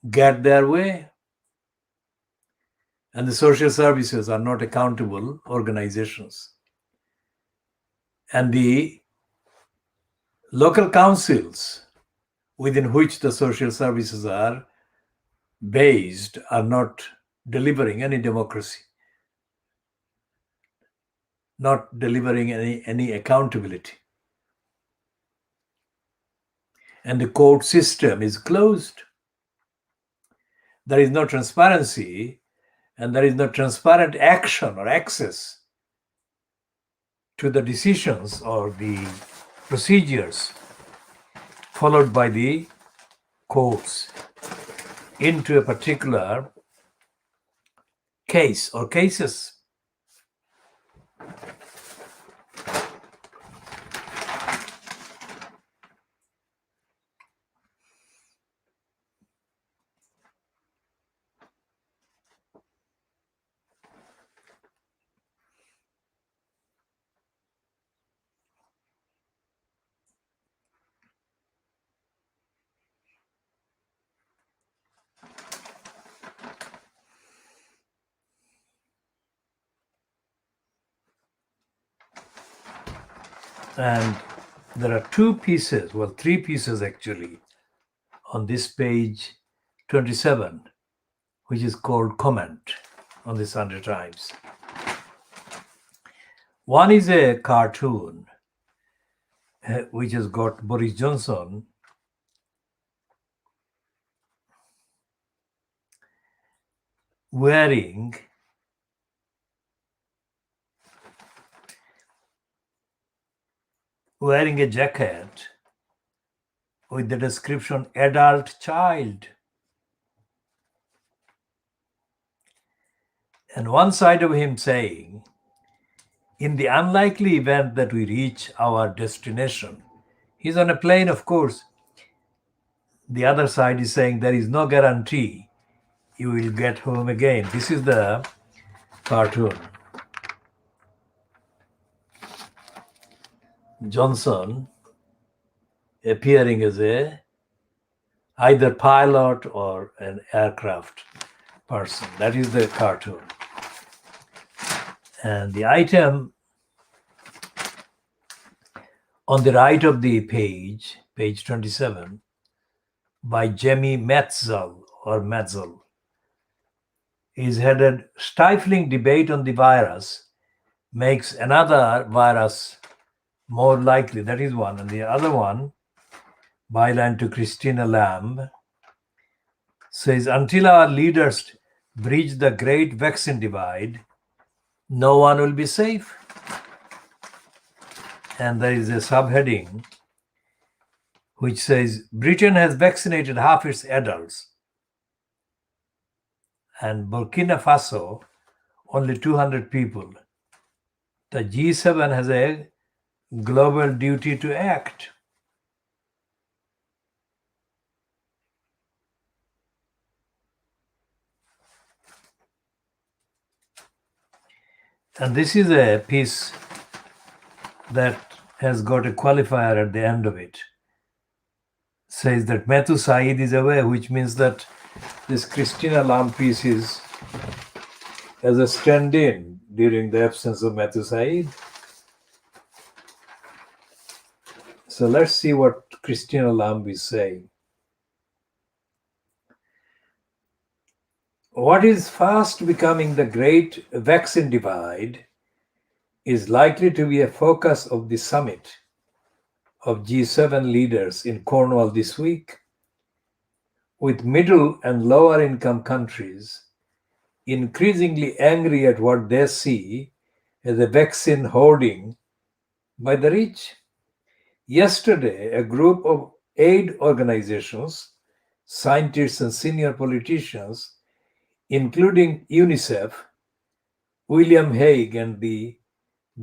get their way. And the social services are not accountable organizations. And the local councils within which the social services are based are not delivering any democracy, not delivering any accountability. And the court system is closed. There is no transparency, and there is no transparent action or access to the decisions or the procedures followed by the courts into a particular case or cases. And there are 2 pieces, well, 3 pieces actually, on this page 27, which is called Comment on the Sunday Times. One is a cartoon which has got Boris Johnson wearing a jacket with the description adult child. And one side of him saying, in the unlikely event that we reach our destination, he's on a plane, of course. The other side is saying there is no guarantee you will get home again. This is the cartoon. Johnson appearing as either pilot or an aircraft person. That is the cartoon. And the item on the right of the page, page 27, by Jamie Metzel is headed "Stifling Debate on the Virus Makes Another Virus More Likely." That is one. And the other one, byline to Christina Lamb, says, "Until our leaders bridge the great vaccine divide, no one will be safe." And there is a subheading which says, "Britain has vaccinated half its adults, and Burkina Faso only 200 people. The G7 has a global duty to act." And this is a piece that has got a qualifier at the end of it. Says that Matthew Said is away, which means that this Christina Lamb piece is as a stand-in during the absence of Matthew Said. So let's see what Christina Lamb is saying. "What is fast becoming the great vaccine divide is likely to be a focus of the summit of G7 leaders in Cornwall this week, with middle and lower income countries increasingly angry at what they see as a vaccine hoarding by the rich. Yesterday, a group of aid organizations, scientists, and senior politicians, including UNICEF, William Hague, and the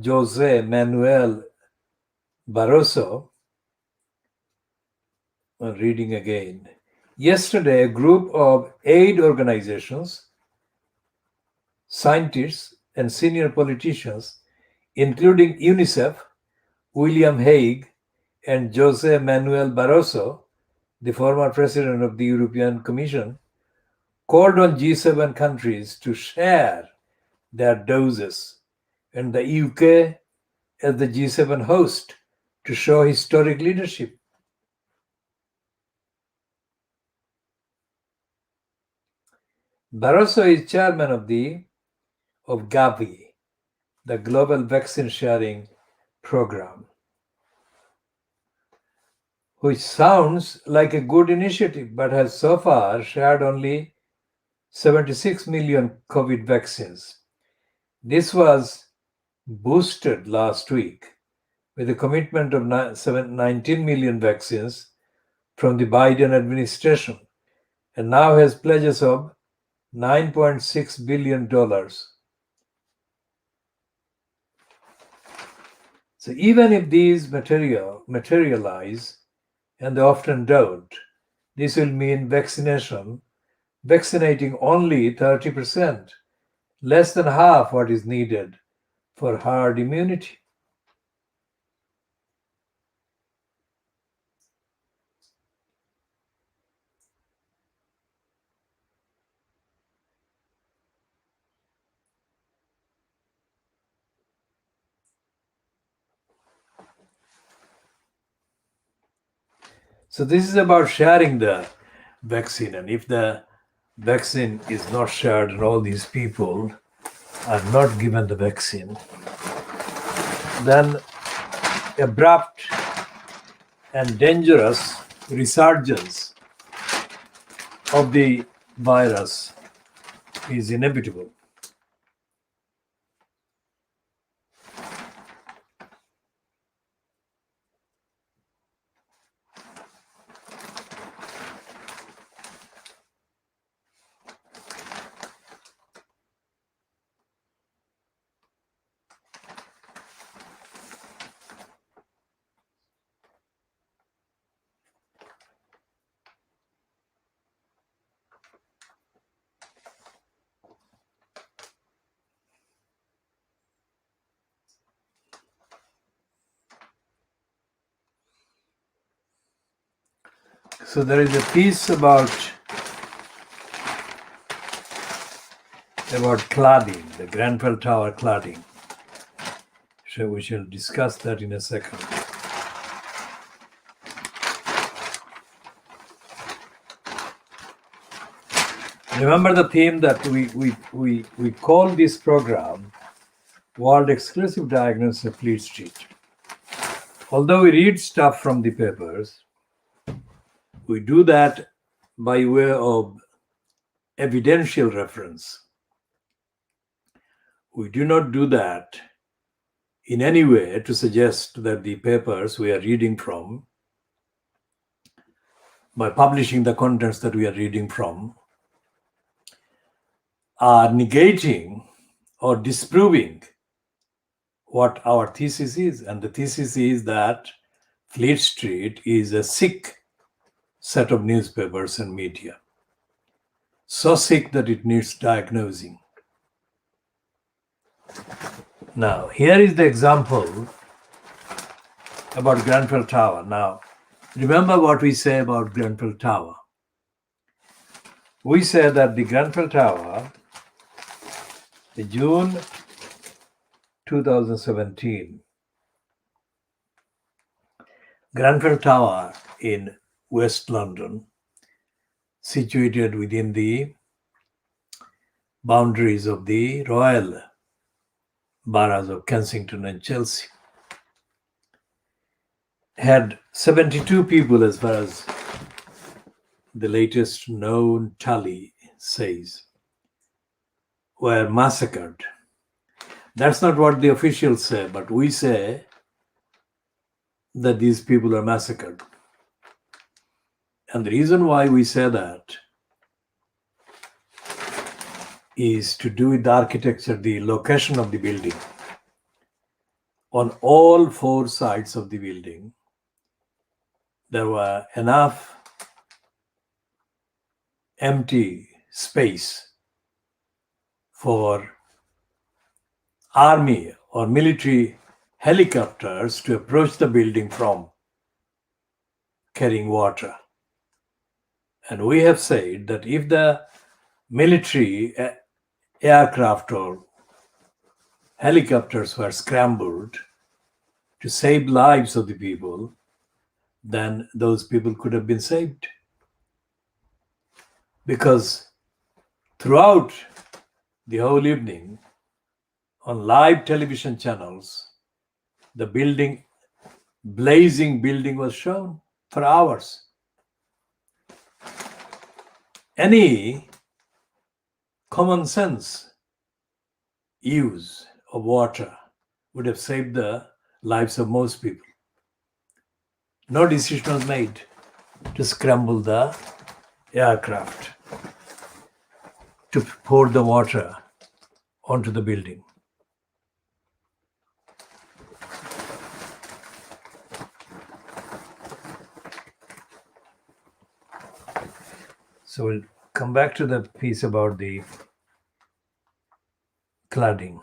Jose Manuel Barroso," I'm reading again. Yesterday, a group of aid organizations, scientists, and senior politicians, including UNICEF, William Hague, and Jose Manuel Barroso, the former president of the European Commission, called on G7 countries to share their doses, and the UK as the G7 host to show historic leadership. Barroso is chairman of Gavi, the Global Vaccine Sharing Program, which sounds like a good initiative but has so far shared only 76 million COVID vaccines. This was boosted last week with a commitment of 19 million vaccines from the Biden administration, and now has pledges of $9.6 billion. So even if these materialize, and they often don't, this will mean vaccinating only 30%, less than half what is needed for herd immunity. So this is about sharing the vaccine, and if the vaccine is not shared and all these people are not given the vaccine, then abrupt and dangerous resurgence of the virus is inevitable. So there is a piece about about cladding, the Grenfell Tower cladding. So we shall discuss that in a second. Remember the theme that we call this program World Exclusive Diagnosis of Fleet Street. Although we read stuff from the papers, we do that by way of evidential reference. We do not do that in any way to suggest that the papers we are reading from, by publishing the contents that we are reading from, are negating or disproving what our thesis is. And the thesis is that Fleet Street is a sick set of newspapers and media. So sick that it needs diagnosing. Now, here is the example about Grenfell Tower. Now, remember what we say about Grenfell Tower. We say that the Grenfell Tower, in June 2017, Grenfell Tower in West London, situated within the boundaries of the royal boroughs of Kensington and Chelsea, had 72 people, as far as the latest known tally says, were massacred. That's not what the officials say, but we say that these people are massacred. And the reason why we say that is to do with the architecture, the location of the building. On all four sides of the building, there were enough empty space for army or military helicopters to approach the building from, carrying water. And we have said that if the military aircraft or helicopters were scrambled to save lives of the people, then those people could have been saved. Because throughout the whole evening, on live television channels, the building, blazing building, was shown for hours. Any common sense use of water would have saved the lives of most people. No decision was made to scramble the aircraft to pour the water onto the building. So we'll come back to the piece about the cladding.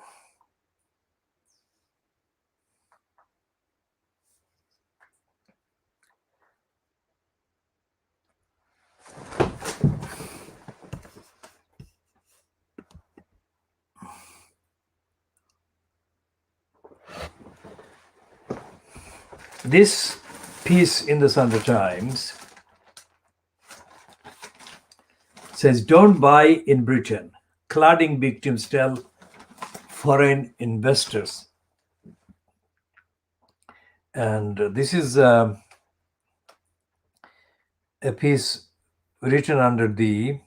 This piece in the Sunday Times says, "Don't buy in Britain. Cladding victims tell foreign investors." And this is a piece written under the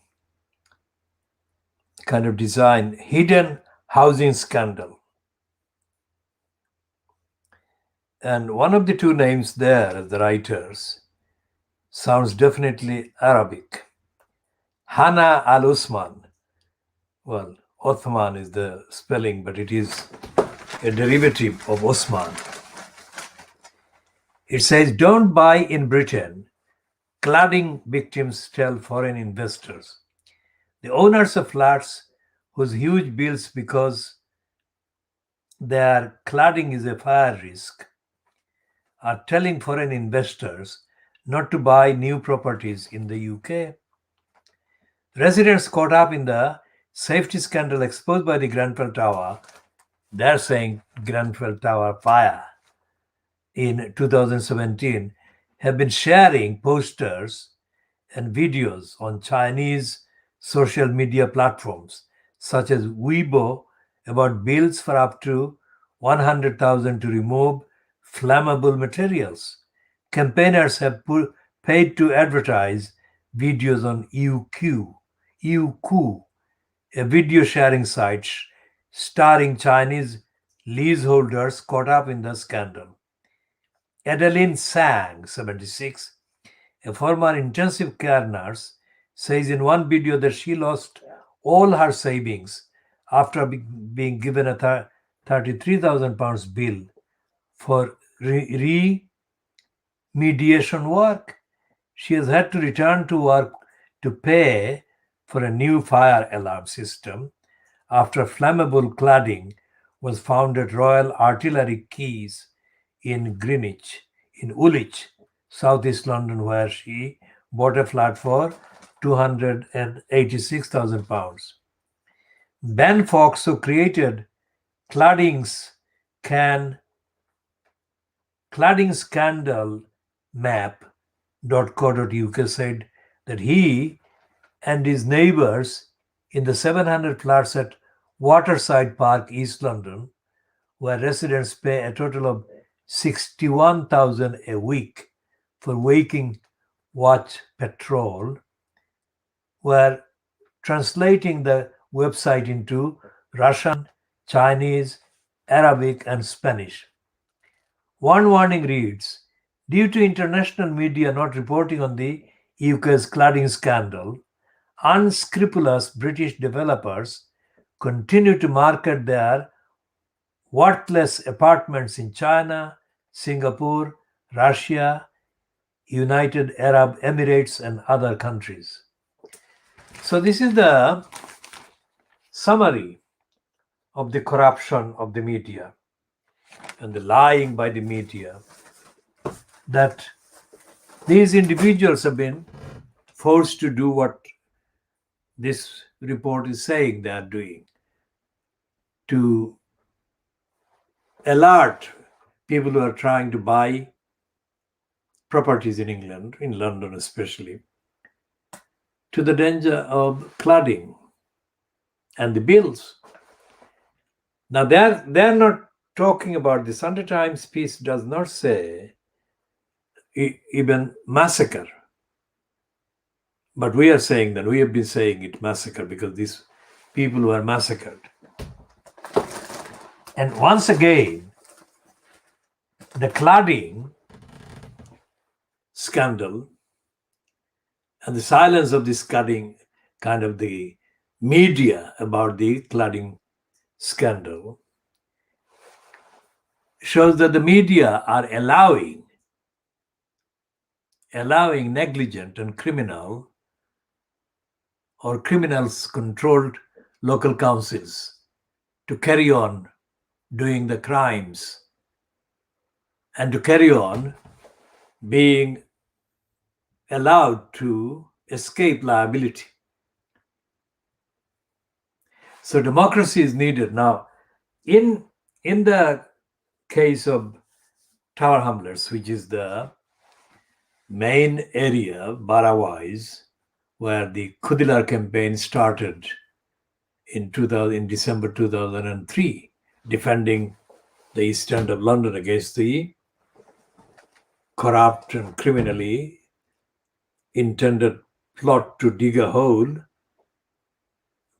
kind of design, hidden housing scandal. And one of the two names there as the writers sounds definitely Arabic. Hana al-Usman. Well, Othman is the spelling, but it is a derivative of Osman. It says, "Don't buy in Britain. Cladding victims tell foreign investors." The owners of flats whose huge bills because their cladding is a fire risk are telling foreign investors not to buy new properties in the UK. Residents caught up in the safety scandal exposed by the Grenfell Tower. They're saying Grenfell Tower fire in 2017 have been sharing posters and videos on Chinese social media platforms such as Weibo about bills for up to 100,000 to remove flammable materials. Campaigners have paid to advertise videos on Youku, a video sharing site starring Chinese leaseholders caught up in the scandal. Adeline Sang, 76, a former intensive care nurse, says in one video that she lost all her savings after being given a £33,000 bill for remediation work. She has had to return to work to pay for a new fire alarm system after flammable cladding was found at Royal Artillery Quays in Woolwich, southeast London, where she bought a flat for £286,000. Ben Fox, who created cladding's cladding scandal map.co.uk, said that he and his neighbours in the 700 flats at Waterside Park, East London, where residents pay a total of 61,000 a week for waking watch patrol, were translating the website into Russian, Chinese, Arabic, and Spanish. One warning reads, due to international media not reporting on the UK's cladding scandal, unscrupulous British developers continue to market their worthless apartments in China, Singapore, Russia, United Arab Emirates, and other countries. So this is the summary of the corruption of the media and the lying by the media, that these individuals have been forced to do what this report is saying they are doing, to alert people who are trying to buy properties in England, in London especially, to the danger of cladding and the bills. Now they're not talking about the Sunday Times piece does not say even massacre, but we are saying that we have been saying it massacre because these people were massacred. And once again, the cladding scandal and the silence of this cladding, kind of the media about the cladding scandal, shows that the media are allowing negligent and criminal or criminals controlled local councils to carry on doing the crimes and to carry on being allowed to escape liability. So democracy is needed. Now, in the case of Tower Hamlets, which is the main area, Barawais, where the Khoodeelaar campaign started in December 2003, defending the East End of London against the corrupt and criminally intended plot to dig a hole,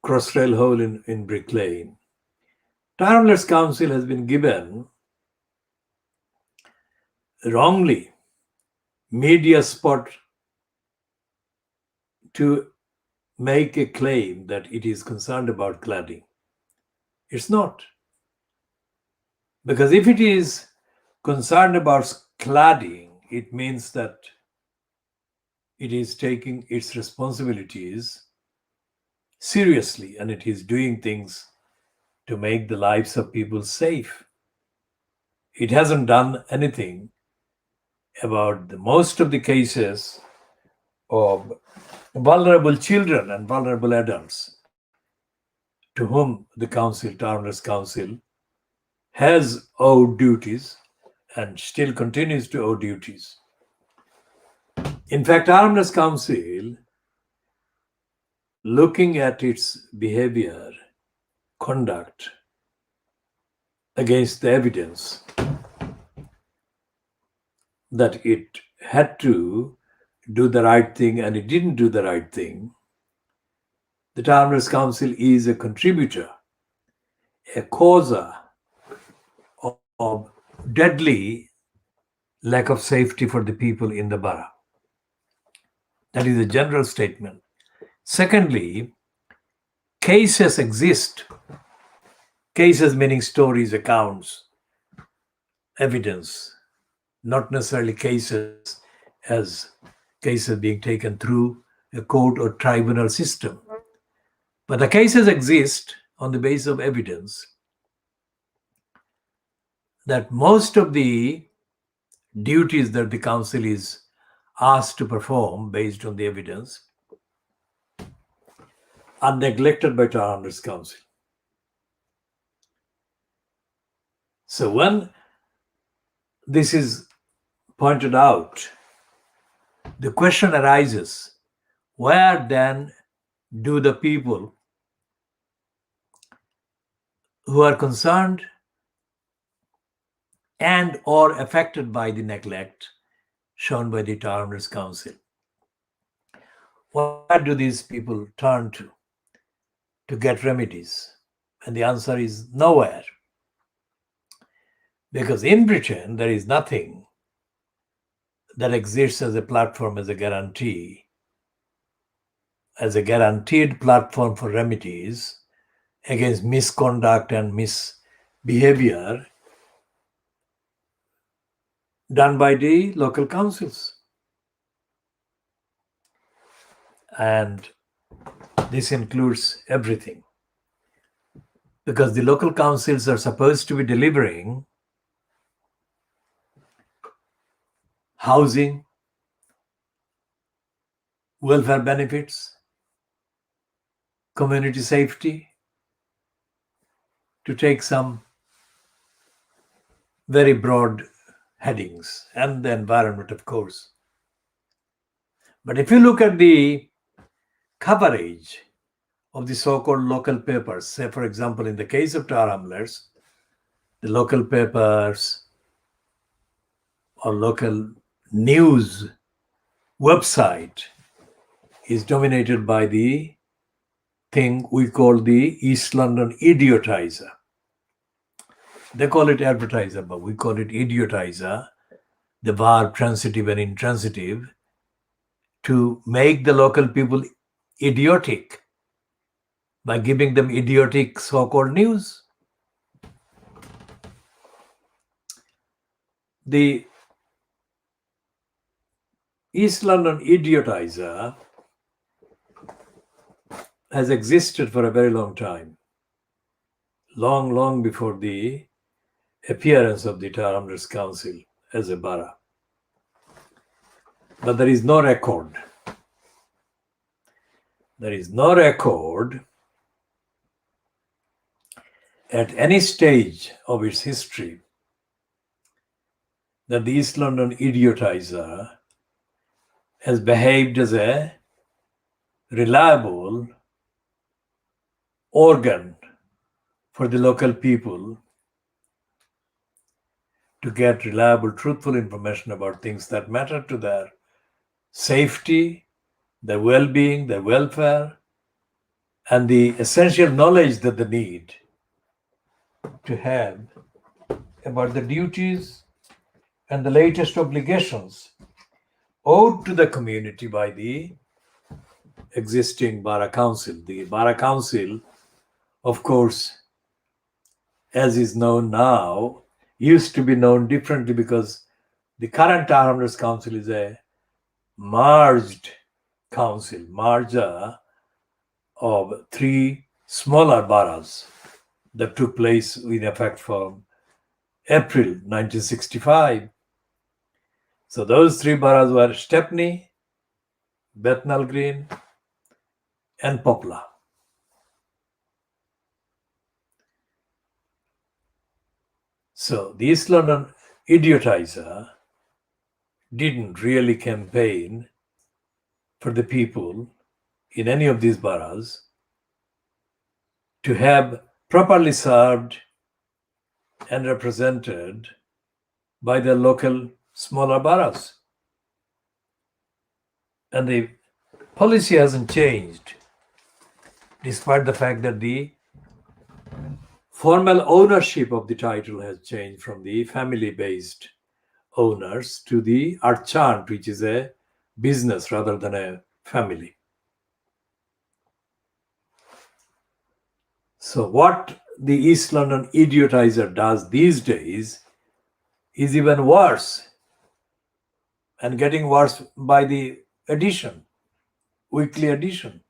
crossrail hole in Brick Lane. Tower Hamlets Council has been given wrongly media spot to make a claim that it is concerned about cladding. It's not. Because if it is concerned about cladding, it means that it is taking its responsibilities seriously and it is doing things to make the lives of people safe. It hasn't done anything about most of the cases of vulnerable children and vulnerable adults to whom the council, Townless Council, has owed duties and still continues to owe duties. In fact, Townless Council, looking at its behavior, conduct against the evidence that it had to do the right thing and it didn't do the right thing, the Townless Council is a contributor, a causer of deadly lack of safety for the people in the borough. That is a general statement. Secondly, cases exist. Cases meaning stories, accounts, evidence, not necessarily cases as cases being taken through a court or tribunal system. But the cases exist on the basis of evidence that most of the duties that the council is asked to perform based on the evidence are neglected by Townless Council. So when this is pointed out, the question arises, where then do the people who are concerned and or affected by the neglect shown by the Townless Council, where do these people turn to get remedies? And the answer is nowhere. Because in Britain, there is nothing that exists as a platform, as a guarantee, as a guaranteed platform for remedies against misconduct and misbehavior done by the local councils. And this includes everything. Because the local councils are supposed to be delivering housing, welfare benefits, community safety, to take some very broad headings, and the environment, of course. But if you look at the coverage of the so-called local papers, say for example in the case of Tower Hamlets, the local papers or local news website is dominated by the thing we call the East London idiotizer. They call it advertiser, but we call it idiotizer, the verb transitive and intransitive, to make the local people idiotic by giving them idiotic so-called news. The East London idiotizer has existed for a very long time, long before the appearance of the Tower Hamlets Council as a borough. But there is no record. There is no record at any stage of its history that the East London idiotizer has behaved as a reliable organ for the local people to get reliable, truthful information about things that matter to their safety, their well-being, their welfare, and the essential knowledge that they need to have about the duties and the latest obligations owed to the community by the existing Borough Council. The Borough Council, of course, as is known now, used to be known differently because the current Tower Hamlets Council is a merged council, merger of three smaller boroughs that took place in effect from April 1965. So those three boroughs were Stepney, Bethnal Green, and Poplar. So the East London idiotizer didn't really campaign for the people in any of these boroughs to have properly served and represented by the local smaller boroughs. And the policy hasn't changed, despite the fact that the formal ownership of the title has changed from the family-based owners to the archant, which is a business rather than a family. So what the East London idiotizer does these days is even worse, and getting worse by the edition, weekly edition.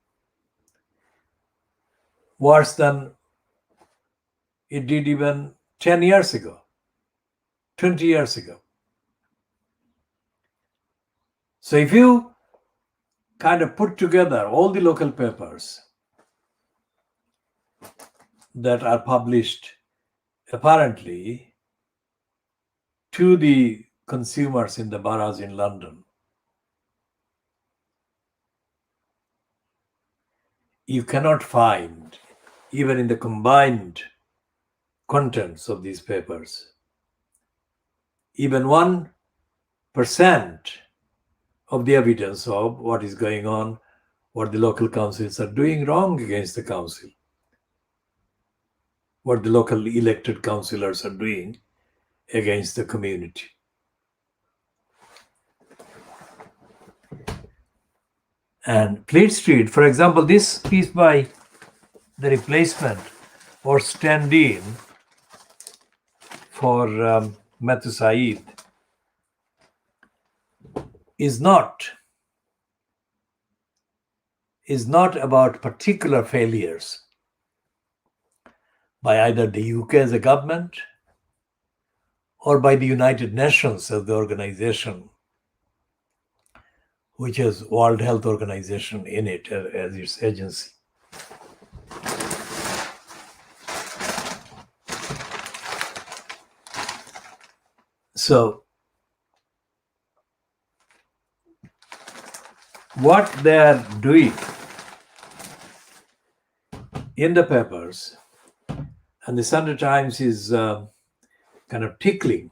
Worse than it did even 10 years ago, 20 years ago. So if you kind of put together all the local papers that are published apparently to the consumers in the boroughs in London, you cannot find, even in the combined contents of these papers, even 1% of the evidence of what is going on, what the local councils are doing wrong against the council, what the local elected councillors are doing against the community. And Fleet Street, for example, this piece by the replacement or stand-in for Matthew Saeed is not about particular failures by either the UK as a government or by the United Nations as the organization, which has World Health Organization in it as its agency. So what they are doing in the papers, and the Sunday Times is kind of tickling.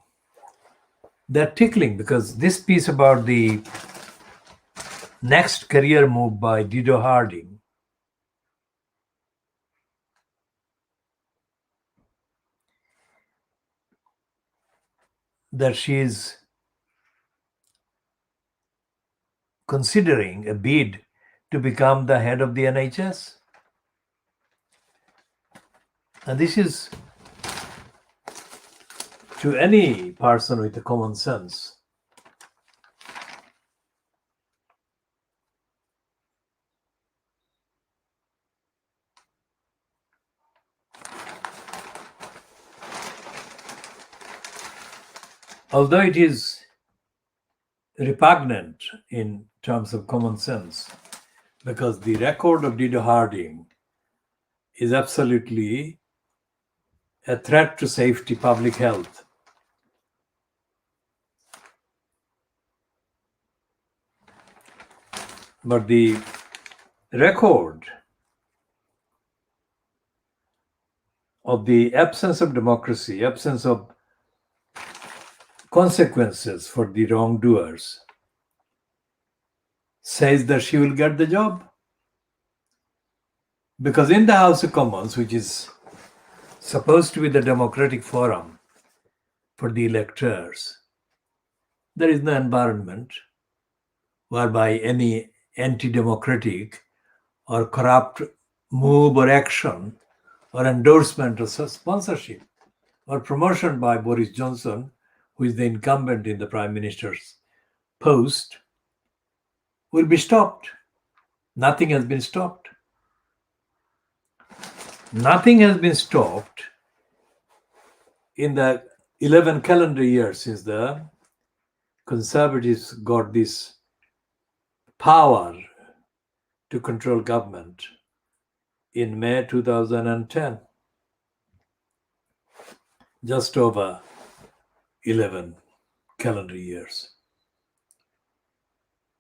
They're tickling because this piece about the next career move by Dido Harding that she is considering a bid to become the head of the NHS. And this is, to any person with a common sense, although it is repugnant in terms of common sense, because the record of Dido Harding is absolutely a threat to safety, public health. But the record of the absence of democracy, absence of consequences for the wrongdoers, says that she will get the job. Because in the House of Commons, which is supposed to be the democratic forum for the electors, there is no environment whereby any anti-democratic or corrupt move or action or endorsement or sponsorship or promotion by Boris Johnson, who is the incumbent in the Prime Minister's post, will be stopped. Nothing has been stopped. Nothing has been stopped in the 11 calendar years since the Conservatives got this power to control government in May 2010. Just over 11 calendar years.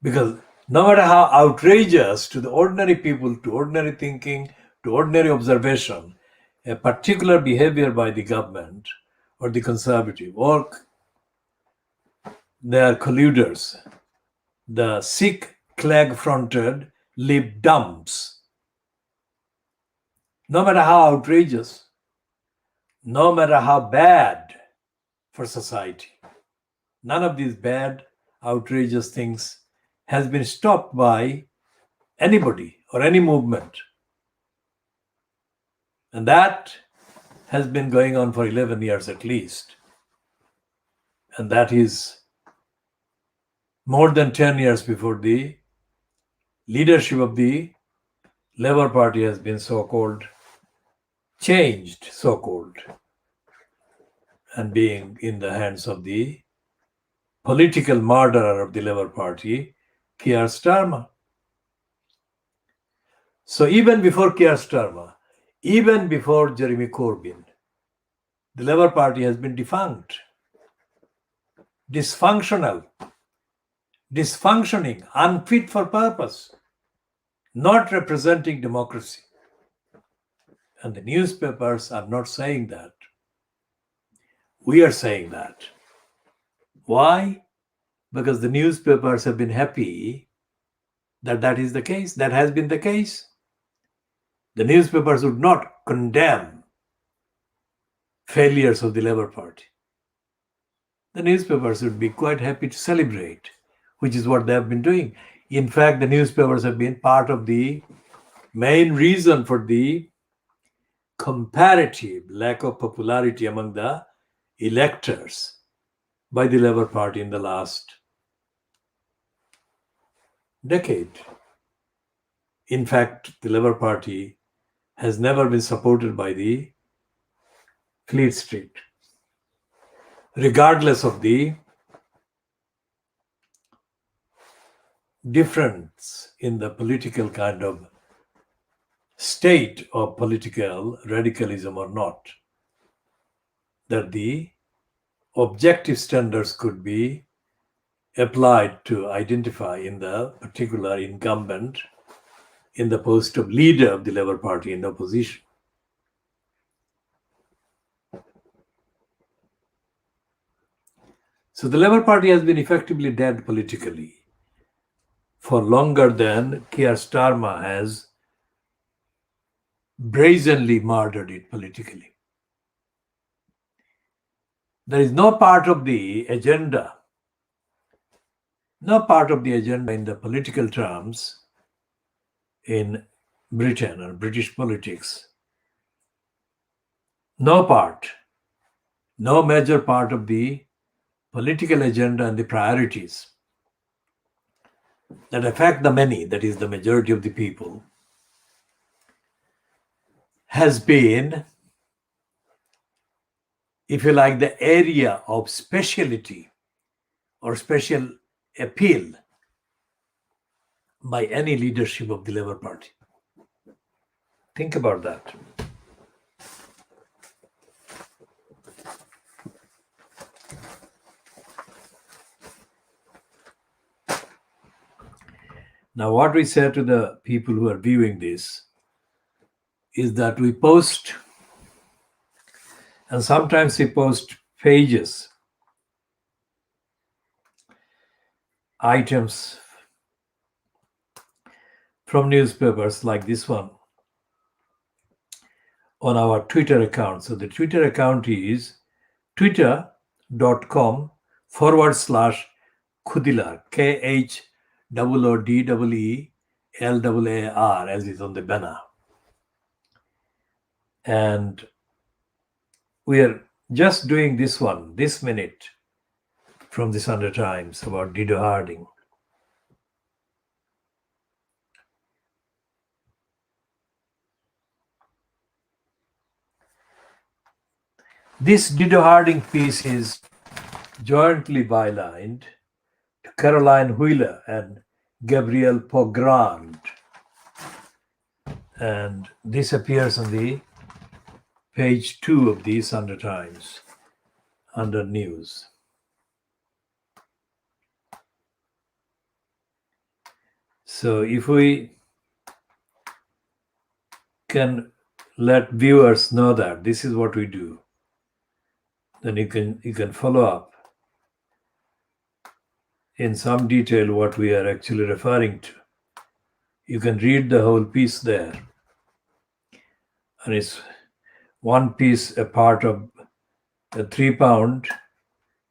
Because no matter how outrageous to the ordinary people, to ordinary thinking, to ordinary observation, a particular behavior by the government or the conservative or their colluders, the Sikh flag-fronted Lib Dums, no matter how outrageous, no matter how bad for society, none of these bad, outrageous things has been stopped by anybody or any movement. And that has been going on for 11 years at least. And that is more than 10 years before the leadership of the Labour Party has been so-called changed, so-called, and being in the hands of the political murderer of the Labour Party, Keir Starmer. So even before Keir Starmer, even before Jeremy Corbyn, the Labour Party has been defunct, dysfunctional, dysfunctioning, unfit for purpose, not representing democracy. And the newspapers are not saying that. We are saying that. Why? Because the newspapers have been happy that that is the case. That has been the case. The newspapers would not condemn failures of the Labour Party. The newspapers would be quite happy to celebrate, which is what they have been doing. In fact, the newspapers have been part of the main reason for the comparative lack of popularity among the electors by the Labour Party in the last decade. In fact, the Labour Party has never been supported by the Fleet Street, regardless of the difference in the political kind of state of political radicalism or not, that the objective standards could be applied to identify in the particular incumbent in the post of leader of the Labour Party in opposition. So the Labour Party has been effectively dead politically for longer than Keir Starmer has brazenly murdered it politically. There is no part of the agenda, no part of the agenda in the political terms in Britain or British politics, no part, no major part of the political agenda and the priorities that affect the many, that is the majority of the people, has been, if you like, the area of speciality or special appeal by any leadership of the Labour Party. Think about that. Now, what we say to the people who are viewing this is that we post, and sometimes we post pages, items from newspapers like this one on our Twitter account. So the Twitter account is twitter.com/Khoodeelaar, KHOODEELAAR, as is on the banner. And we are just doing this one, this minute, from the Sunday Times about Dido Harding. This Dido Harding piece is jointly bylined to Caroline Wheeler and Gabrielle Pogrand. And this appears on the page 2 of the Sunday Times under news. So if we can let viewers know that this is what we do, then you can follow up in some detail what we are actually referring to. You can read the whole piece there. And it's one piece a part of a £3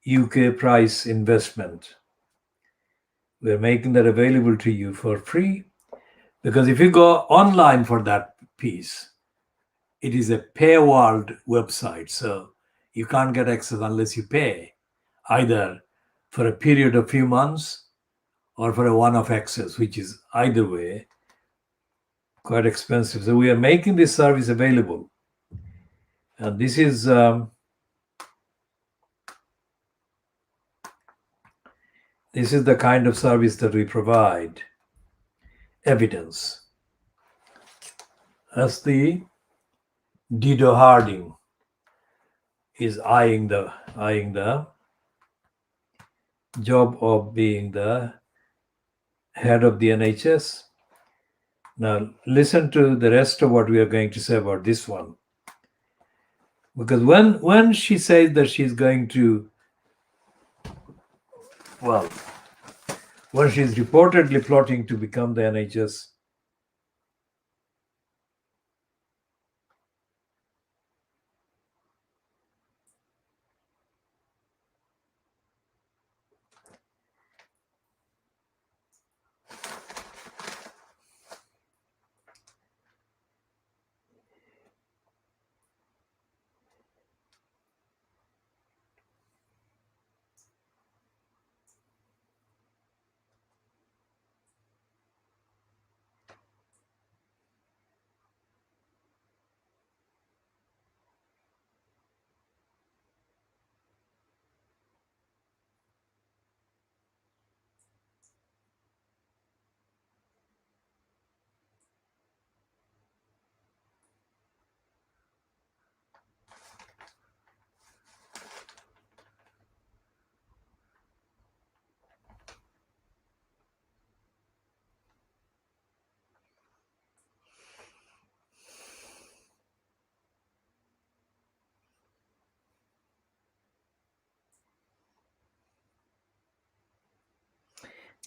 UK price investment. We're making that available to you for free, because if you go online for that piece, it is a paywalled website. So you can't get access unless you pay, either for a period of few months or for a one-off access, which is either way quite expensive. So we are making this service available. And this is the kind of service that we provide. Evidence. As the Dido Harding is eyeing the job of being the head of the NHS. Now listen to the rest of what we are going to say about this one. Because when she says that she's going to, well, when she's reportedly plotting to become the NHS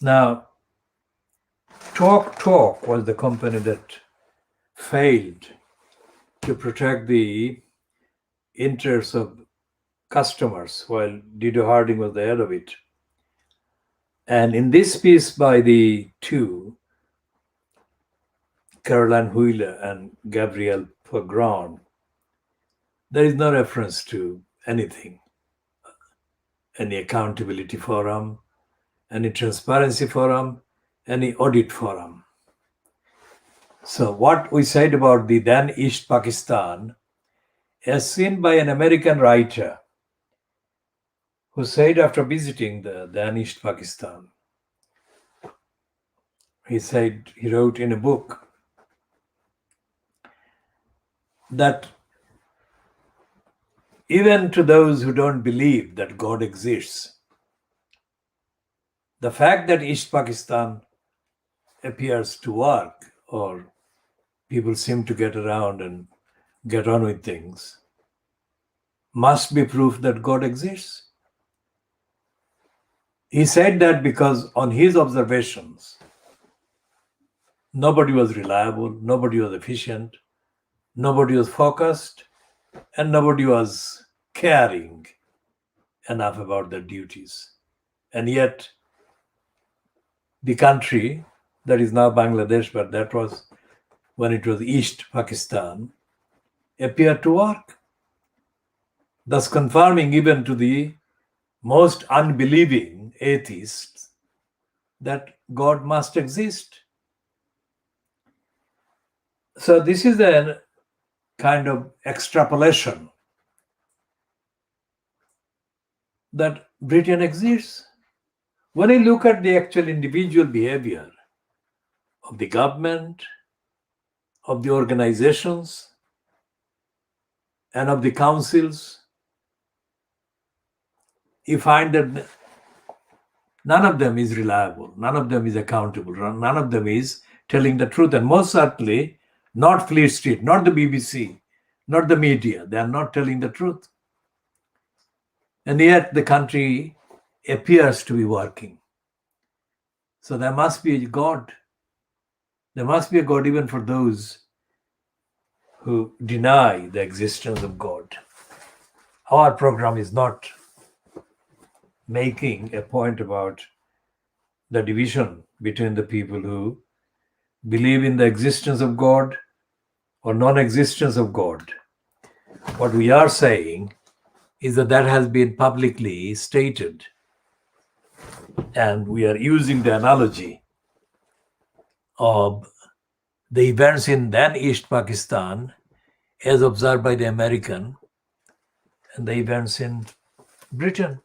Now, Talk was the company that failed to protect the interests of customers while Dido Harding was the head of it. And in this piece by the two, Caroline Wheeler and Gabrielle Pagron, there is no reference to anything, any accountability forum, any transparency forum, any audit forum. So what we said about the then East Pakistan, as seen by an American writer who said after visiting the then East Pakistan, he wrote in a book that even to those who don't believe that God exists, the fact that East Pakistan appears to work, or people seem to get around and get on with things, must be proof that God exists. He said that because on his observations, nobody was reliable, nobody was efficient, nobody was focused, and nobody was caring enough about their duties. And yet, the country that is now Bangladesh, but that was when it was East Pakistan, appeared to work, thus confirming even to the most unbelieving atheists that God must exist. So this is a kind of extrapolation that Britain exists. When you look at the actual individual behavior of the government, of the organizations, and of the councils, you find that None of them is reliable. None of them is accountable. None of them is telling the truth. And most certainly, not Fleet Street, not the BBC, not the media. They are not telling the truth. And yet the country appears to be working. So there must be a God. There must be a God even for those who deny the existence of God. Our program is not making a point about the division between the people who believe in the existence of God or non-existence of God. What we are saying is that has been publicly stated, and we are using the analogy of the events in then East Pakistan as observed by the American and the events in Britain.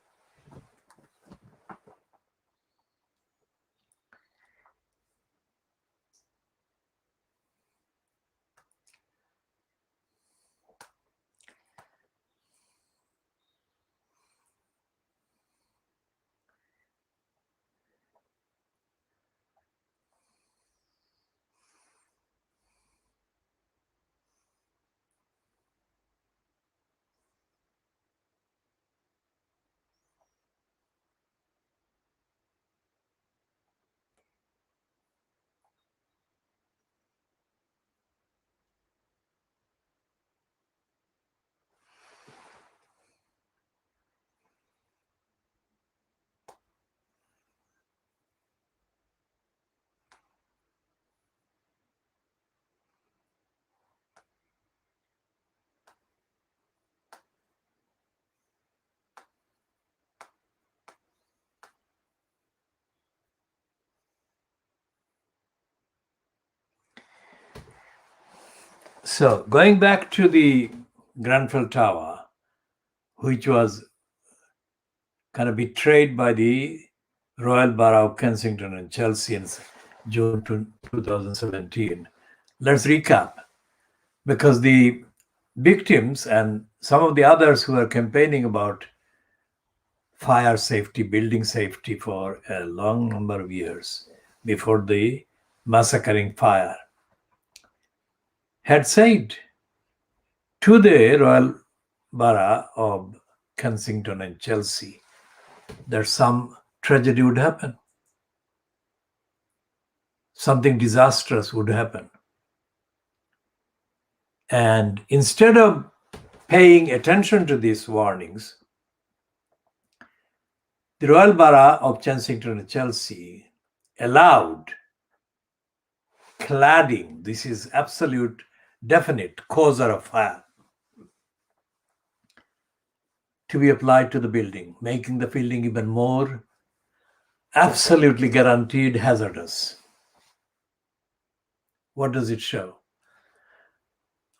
So going back to the Grenfell Tower, which was kind of betrayed by the Royal Borough of Kensington and Chelsea in June 2017. Let's recap, because the victims and some of the others who are campaigning about fire safety, building safety for a long number of years before the massacring fire had said to the Royal Borough of Kensington and Chelsea that some tragedy would happen, something disastrous would happen. And instead of paying attention to these warnings, the Royal Borough of Kensington and Chelsea allowed cladding, this is absolute definite causer of fire, to be applied to the building, making the building even more absolutely guaranteed hazardous. What does it show?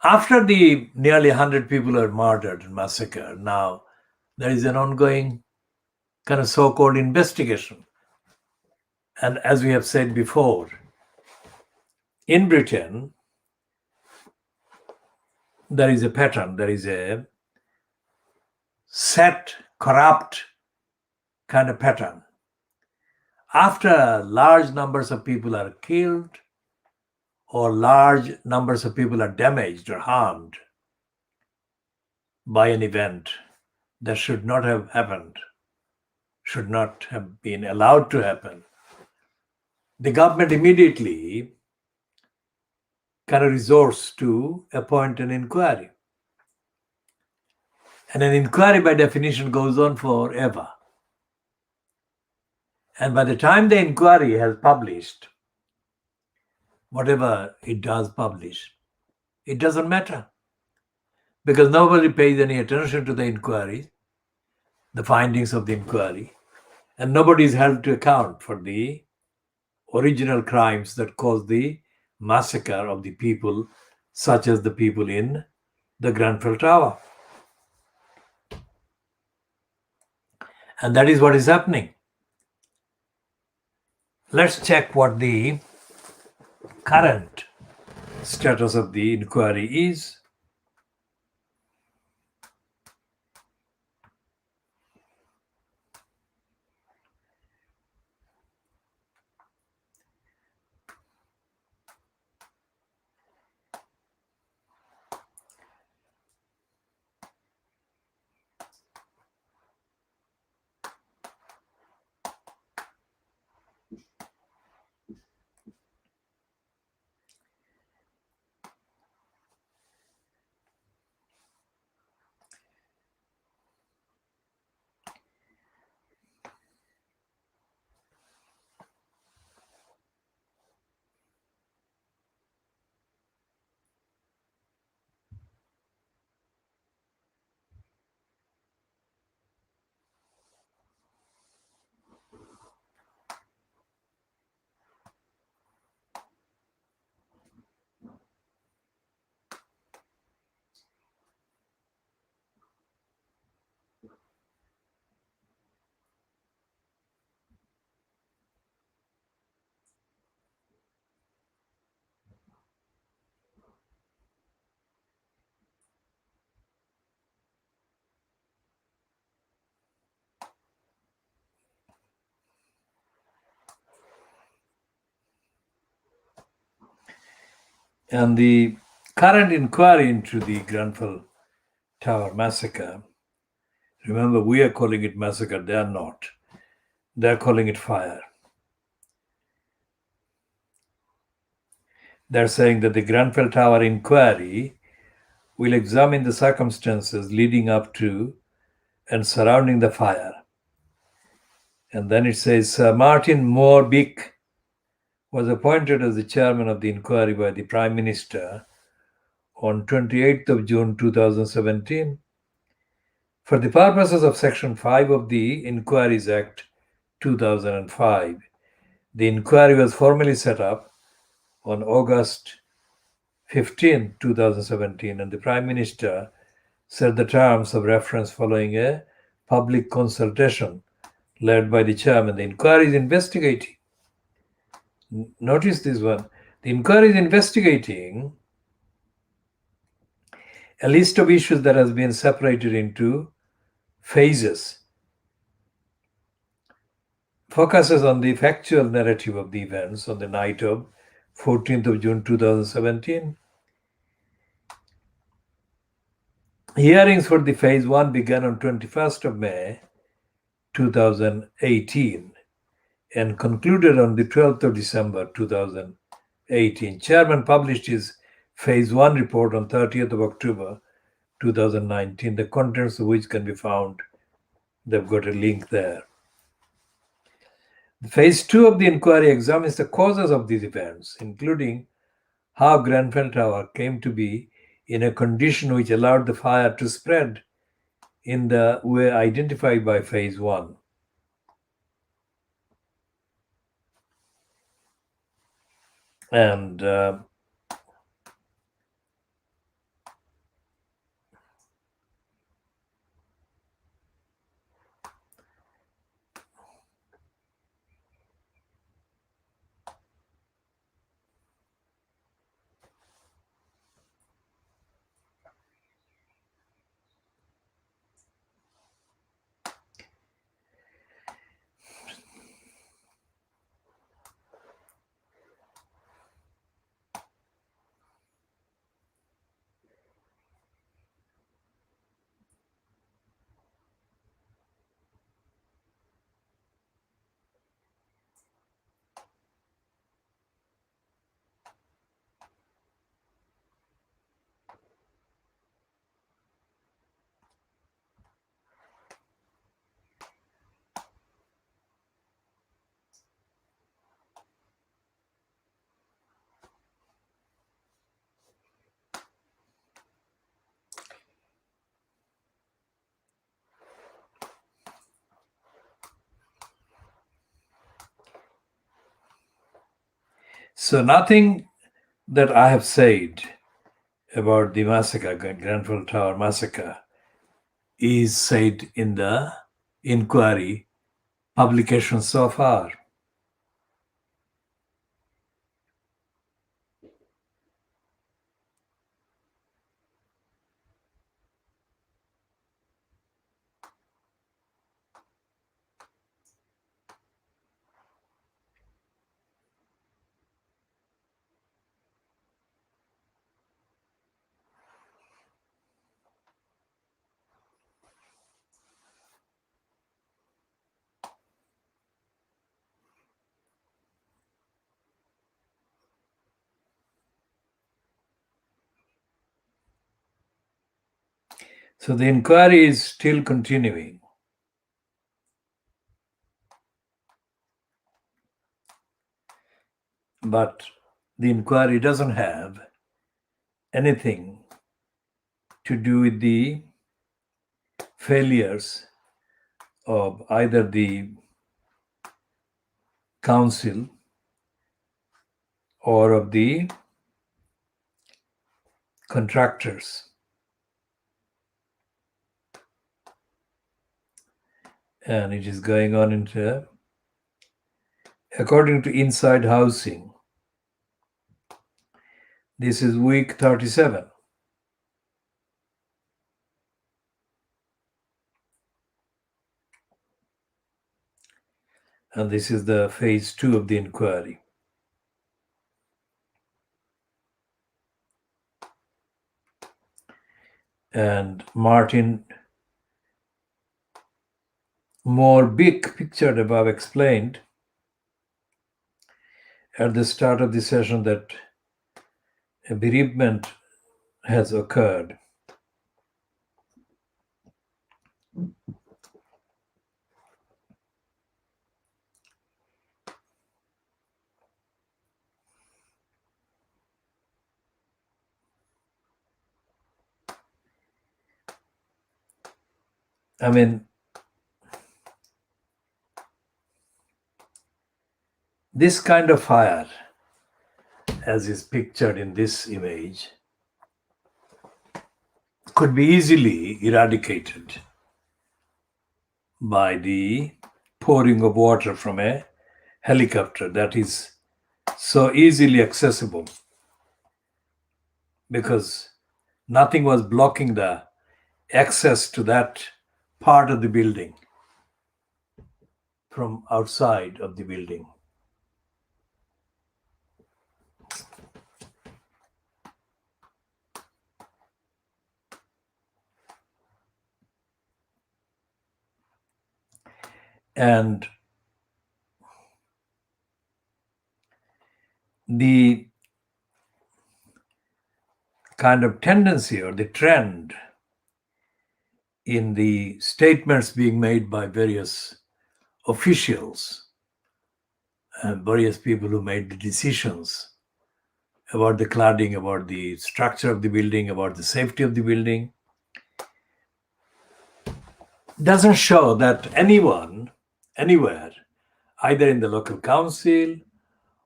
After the nearly 100 people are murdered and massacred, now there is an ongoing kind of so-called investigation. And as we have said before, in Britain, there is a pattern, there is a set, corrupt kind of pattern. After large numbers of people are killed or large numbers of people are damaged or harmed by an event that should not have happened, should not have been allowed to happen, the government immediately kind of resorts to appoint an inquiry. And an inquiry by definition goes on forever. And by the time the inquiry has published, whatever it does publish, it doesn't matter. Because nobody pays any attention to the inquiry, the findings of the inquiry, and nobody is held to account for the original crimes that caused the massacre of the people, such as the people in the Grenfell Tower. And that is what is happening. Let's check what the current status of the inquiry is. And the current inquiry into the Grenfell Tower massacre, remember, we are calling it massacre, they are not. They are calling it fire. They're saying that the Grenfell Tower inquiry will examine the circumstances leading up to and surrounding the fire. And then it says Sir Martin Moore-Bick was appointed as the chairman of the inquiry by the Prime Minister on 28th of June 2017 for the purposes of Section 5 of the Inquiries Act 2005. The inquiry was formally set up on August 15, 2017, and the Prime Minister set the terms of reference following a public consultation led by the chairman. The inquiry is investigating. Notice this one. The inquiry is investigating a list of issues that has been separated into phases, focuses on the factual narrative of the events on the night of 14th of June 2017. Hearings for the phase 1 began on 21st of May 2018 and concluded on the 12th of December 2018. Chairman published his phase 1 report on 30th of October 2019, the contents of which can be found. They've got a link there. Phase 2 of the inquiry examines the causes of these events, including how Grenfell Tower came to be in a condition which allowed the fire to spread in the way identified by phase 1. And so nothing that I have said about the massacre, Grenfell Tower massacre, is said in the inquiry publication so far. So the inquiry is still continuing. But the inquiry doesn't have anything to do with the failures of either the council or of the contractors. And it is going on into, according to Inside Housing, this is week 37. And this is the phase 2 of the inquiry. And Martin more big pictured above explained at the start of the session that a bereavement has occurred. I mean, this kind of fire, as is pictured in this image, could be easily eradicated by the pouring of water from a helicopter that is so easily accessible, because nothing was blocking the access to that part of the building from outside of the building. And the kind of tendency or the trend in the statements being made by various officials and various people who made the decisions about the cladding, about the structure of the building, about the safety of the building, doesn't show that anyone, anywhere, either in the local council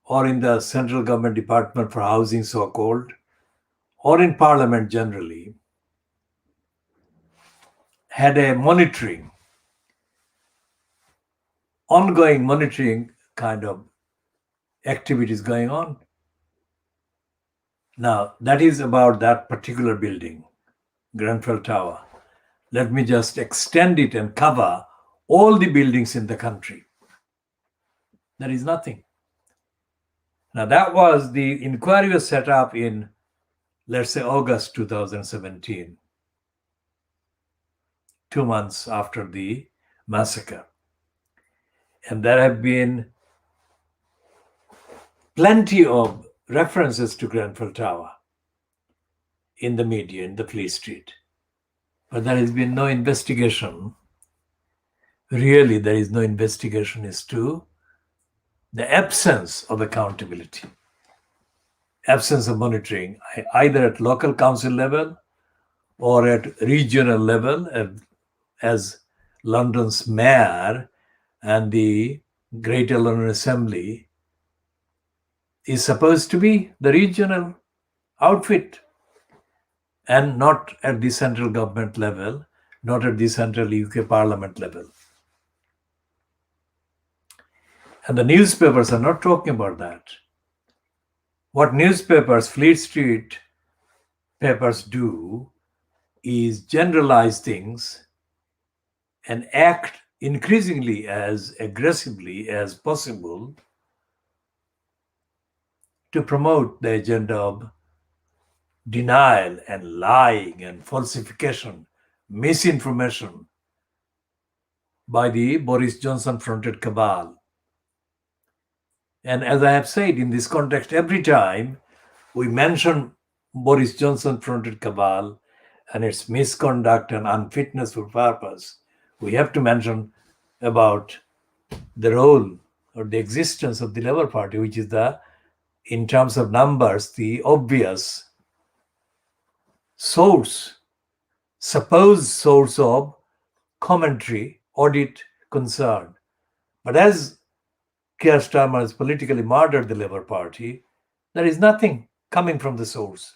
or in the central government department for housing, so called, or in parliament generally, had a monitoring, ongoing monitoring kind of activities going on. Now, that is about that particular building, Grenfell Tower. Let me just extend it and cover all the buildings in the country. There is nothing. Now, that was the inquiry was set up in, let's say, August 2017, 2 months after the massacre. And there have been plenty of references to Grenfell Tower in the media, in the Fleet Street. But there has been no investigation. Really, there is no investigation as to the absence of accountability, absence of monitoring, either at local council level or at regional level, as London's mayor and the Greater London Assembly is supposed to be the regional outfit, and not at the central government level, not at the central UK Parliament level. And the newspapers are not talking about that. What newspapers, Fleet Street papers, do is generalize things and act increasingly as aggressively as possible to promote the agenda of denial and lying and falsification, misinformation by the Boris Johnson fronted cabal. And as I have said, in this context, every time we mention Boris Johnson fronted cabal and its misconduct and unfitness for purpose, we have to mention about the role or the existence of the Labour Party, which is the, in terms of numbers, the obvious source, supposed source of commentary, audit, concern. But as Keir Starmer has politically murdered the Labour Party, there is nothing coming from the source.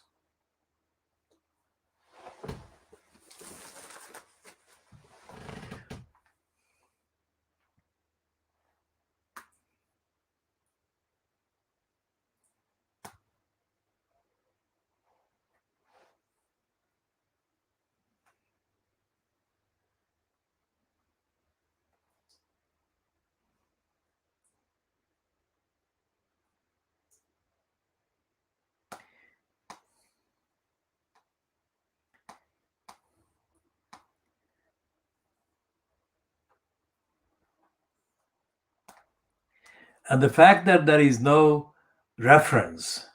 And the fact that there is no reference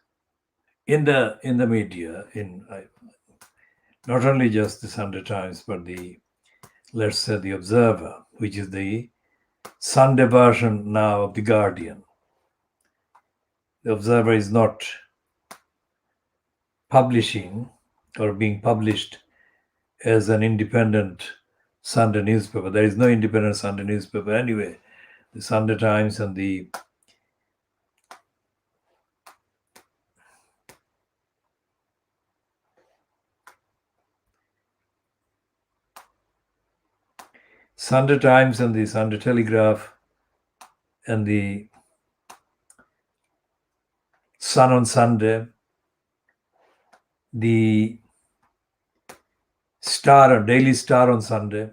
in the media, not only just the Sunday Times, but the, let's say, the Observer, which is the Sunday version now of the Guardian. The Observer is not publishing or being published as an independent Sunday newspaper. There is no independent Sunday newspaper anyway. The Sunday Times and the Sunday Times and the Sunday Telegraph and the Sun on Sunday, the Star or Daily Star on Sunday,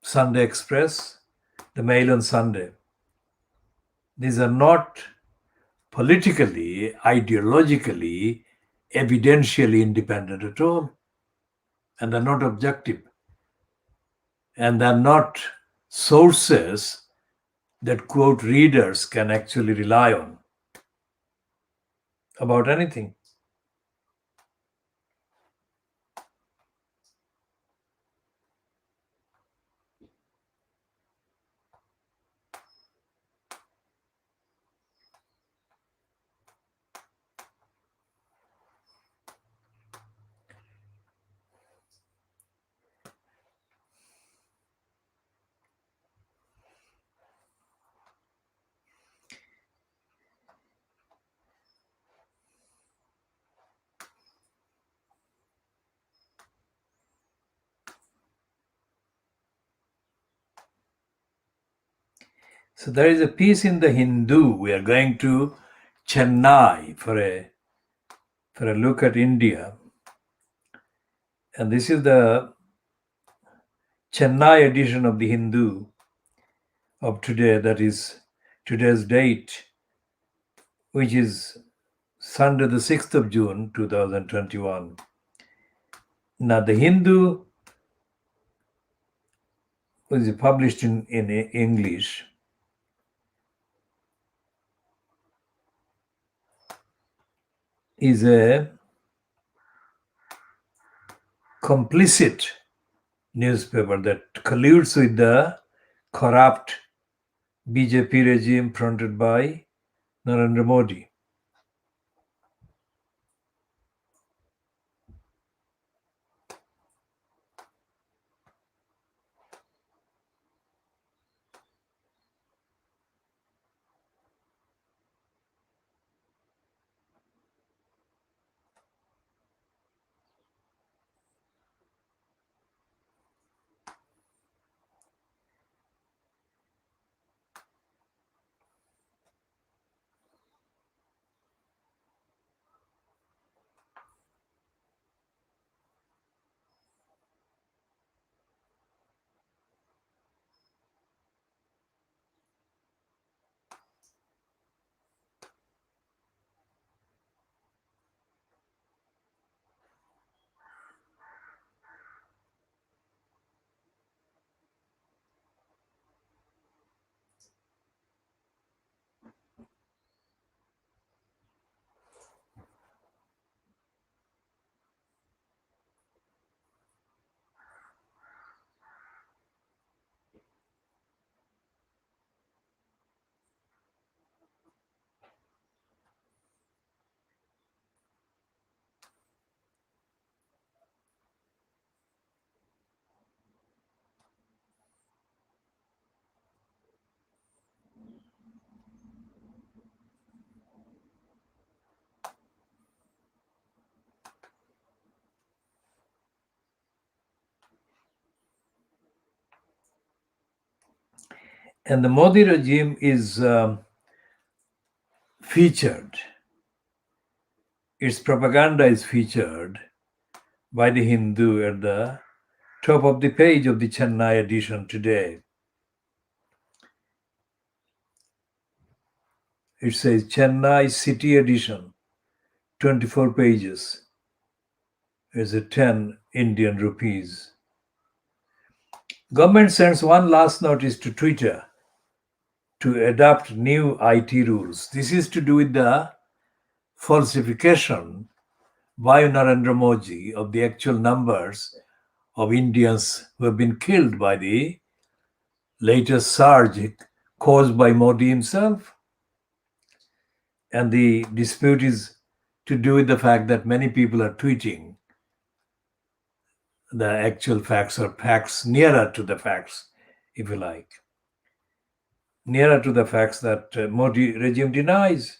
Sunday Express, the Mail on Sunday. These are not politically, ideologically, evidentially independent at all. And they're not objective. And they're not sources that, quote, readers can actually rely on about anything. So there is a piece in the Hindu. We are going to Chennai for a look at India. And this is the Chennai edition of the Hindu of today, that is today's date, which is Sunday, the 6th of June, 2021. Now, the Hindu, which is published in English, is a complicit newspaper that colludes with the corrupt BJP regime fronted by Narendra Modi. And the Modi regime is featured, its propaganda is featured by the Hindu at the top of the page of the Chennai edition today. It says Chennai City Edition, 24 pages. Is it 10 Indian rupees? Government sends one last notice to Twitter to adopt new IT rules. This is to do with the falsification by Narendra Modi of the actual numbers of Indians who have been killed by the latest surge caused by Modi himself. And the dispute is to do with the fact that many people are tweeting the actual facts or facts nearer to the facts, if you like, nearer to the facts that Modi regime denies.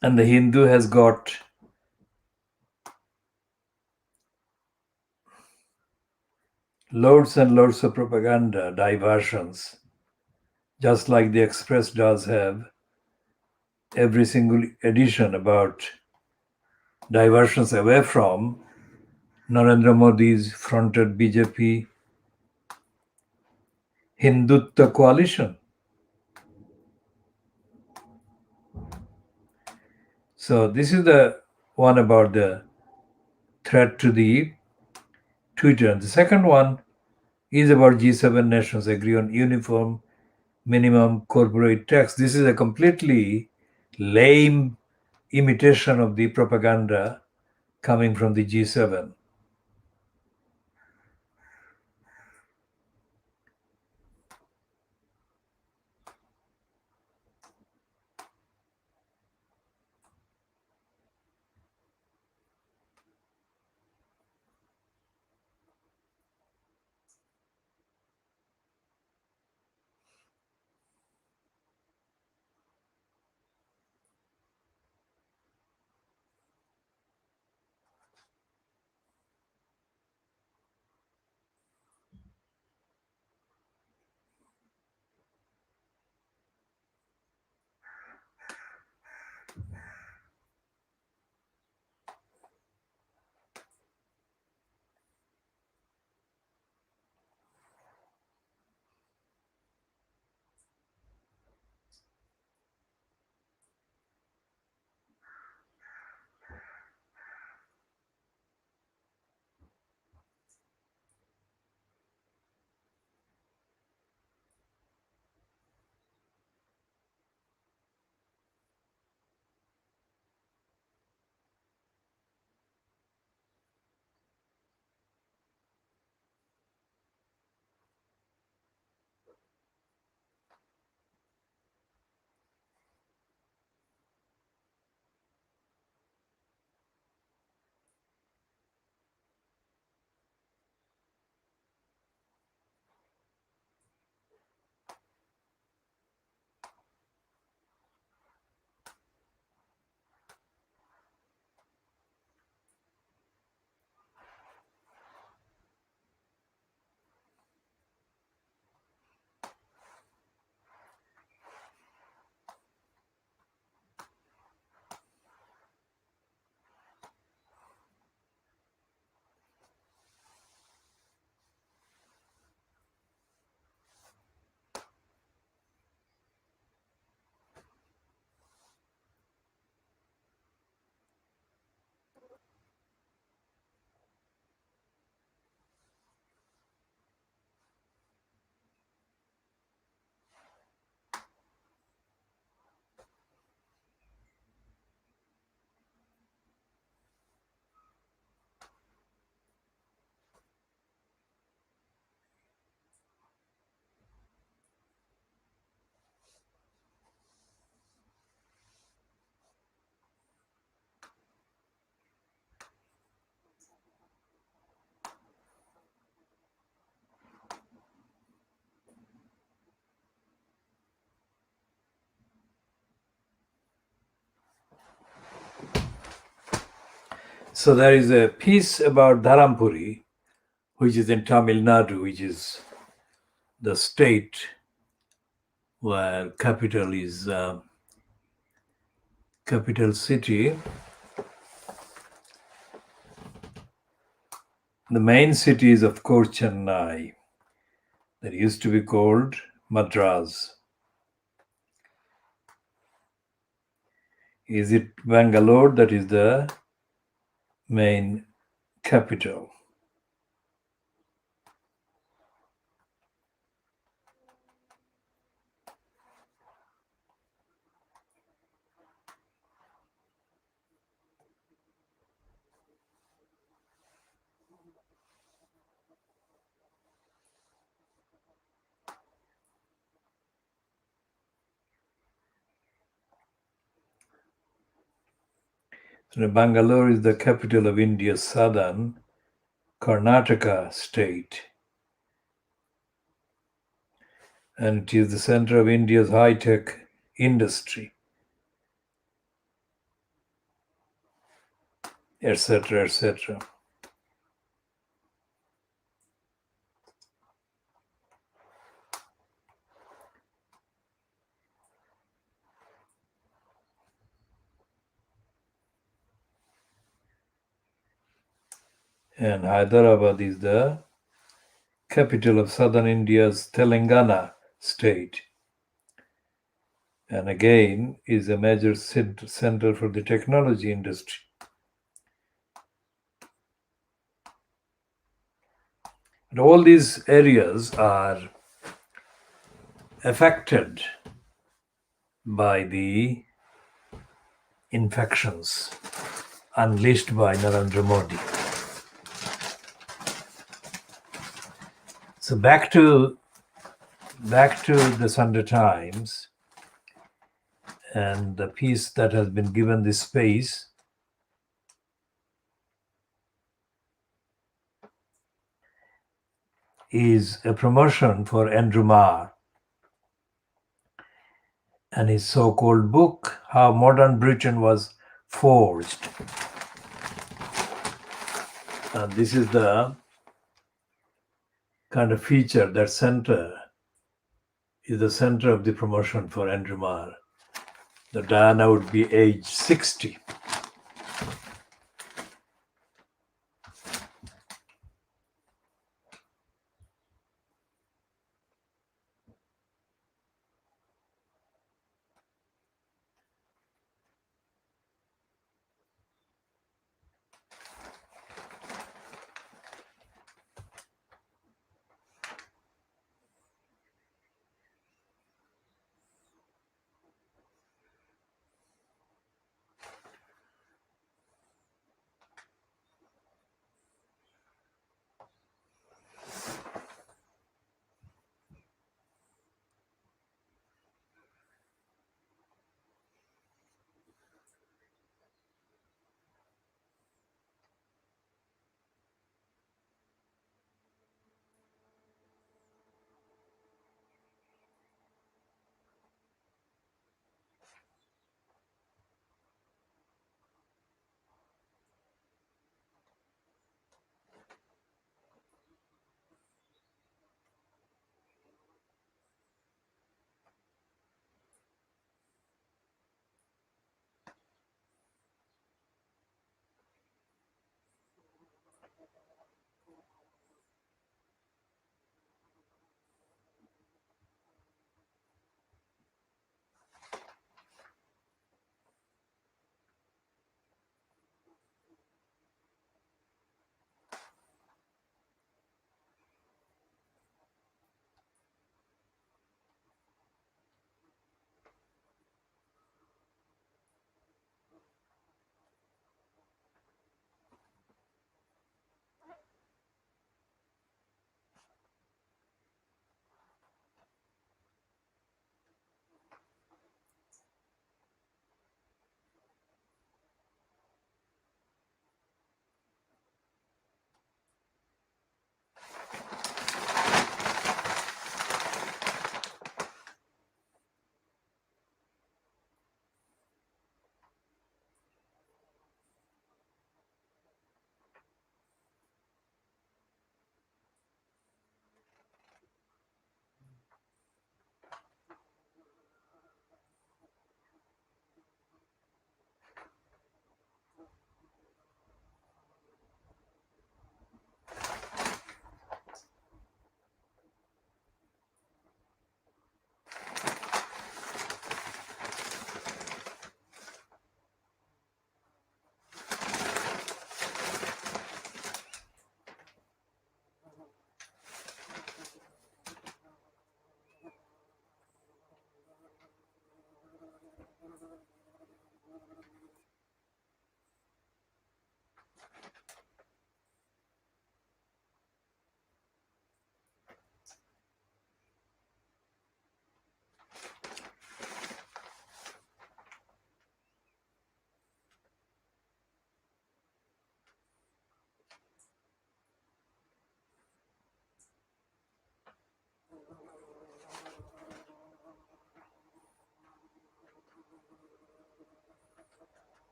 And the Hindu has got loads and loads of propaganda, diversions, just like the Express does have every single edition about diversions away from Narendra Modi's fronted BJP Hindutva coalition. So this is the one about the threat to the Twitter. And the second one is about G7 nations agree on uniform minimum corporate tax. This is a completely lame imitation of the propaganda coming from the G7. So there is a piece about Dharampuri, which is in Tamil Nadu, which is the state where capital is capital city. The main city is, of course, Chennai. That used to be called Madras. Is it Bangalore that is the main capital? So Bangalore is the capital of India's southern Karnataka state, and it is the center of India's high-tech industry, etc., etc. And Hyderabad is the capital of southern India's Telangana state, and again is a major center for the technology industry. And all these areas are affected by the infections unleashed by Narendra Modi. So back to the Sunday Times and the piece that has been given this space is a promotion for Andrew Marr and his so-called book, How Modern Britain Was Forged. And this is the kind of feature that is the center of the promotion for Andrew Marr. The Diana would be age 60.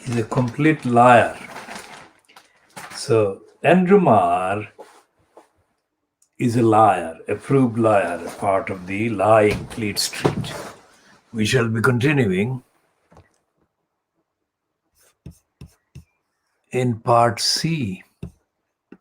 He's a complete liar. So Andrew Marr is a liar, a proved liar, a part of the lying Fleet Street. We shall be continuing in part C.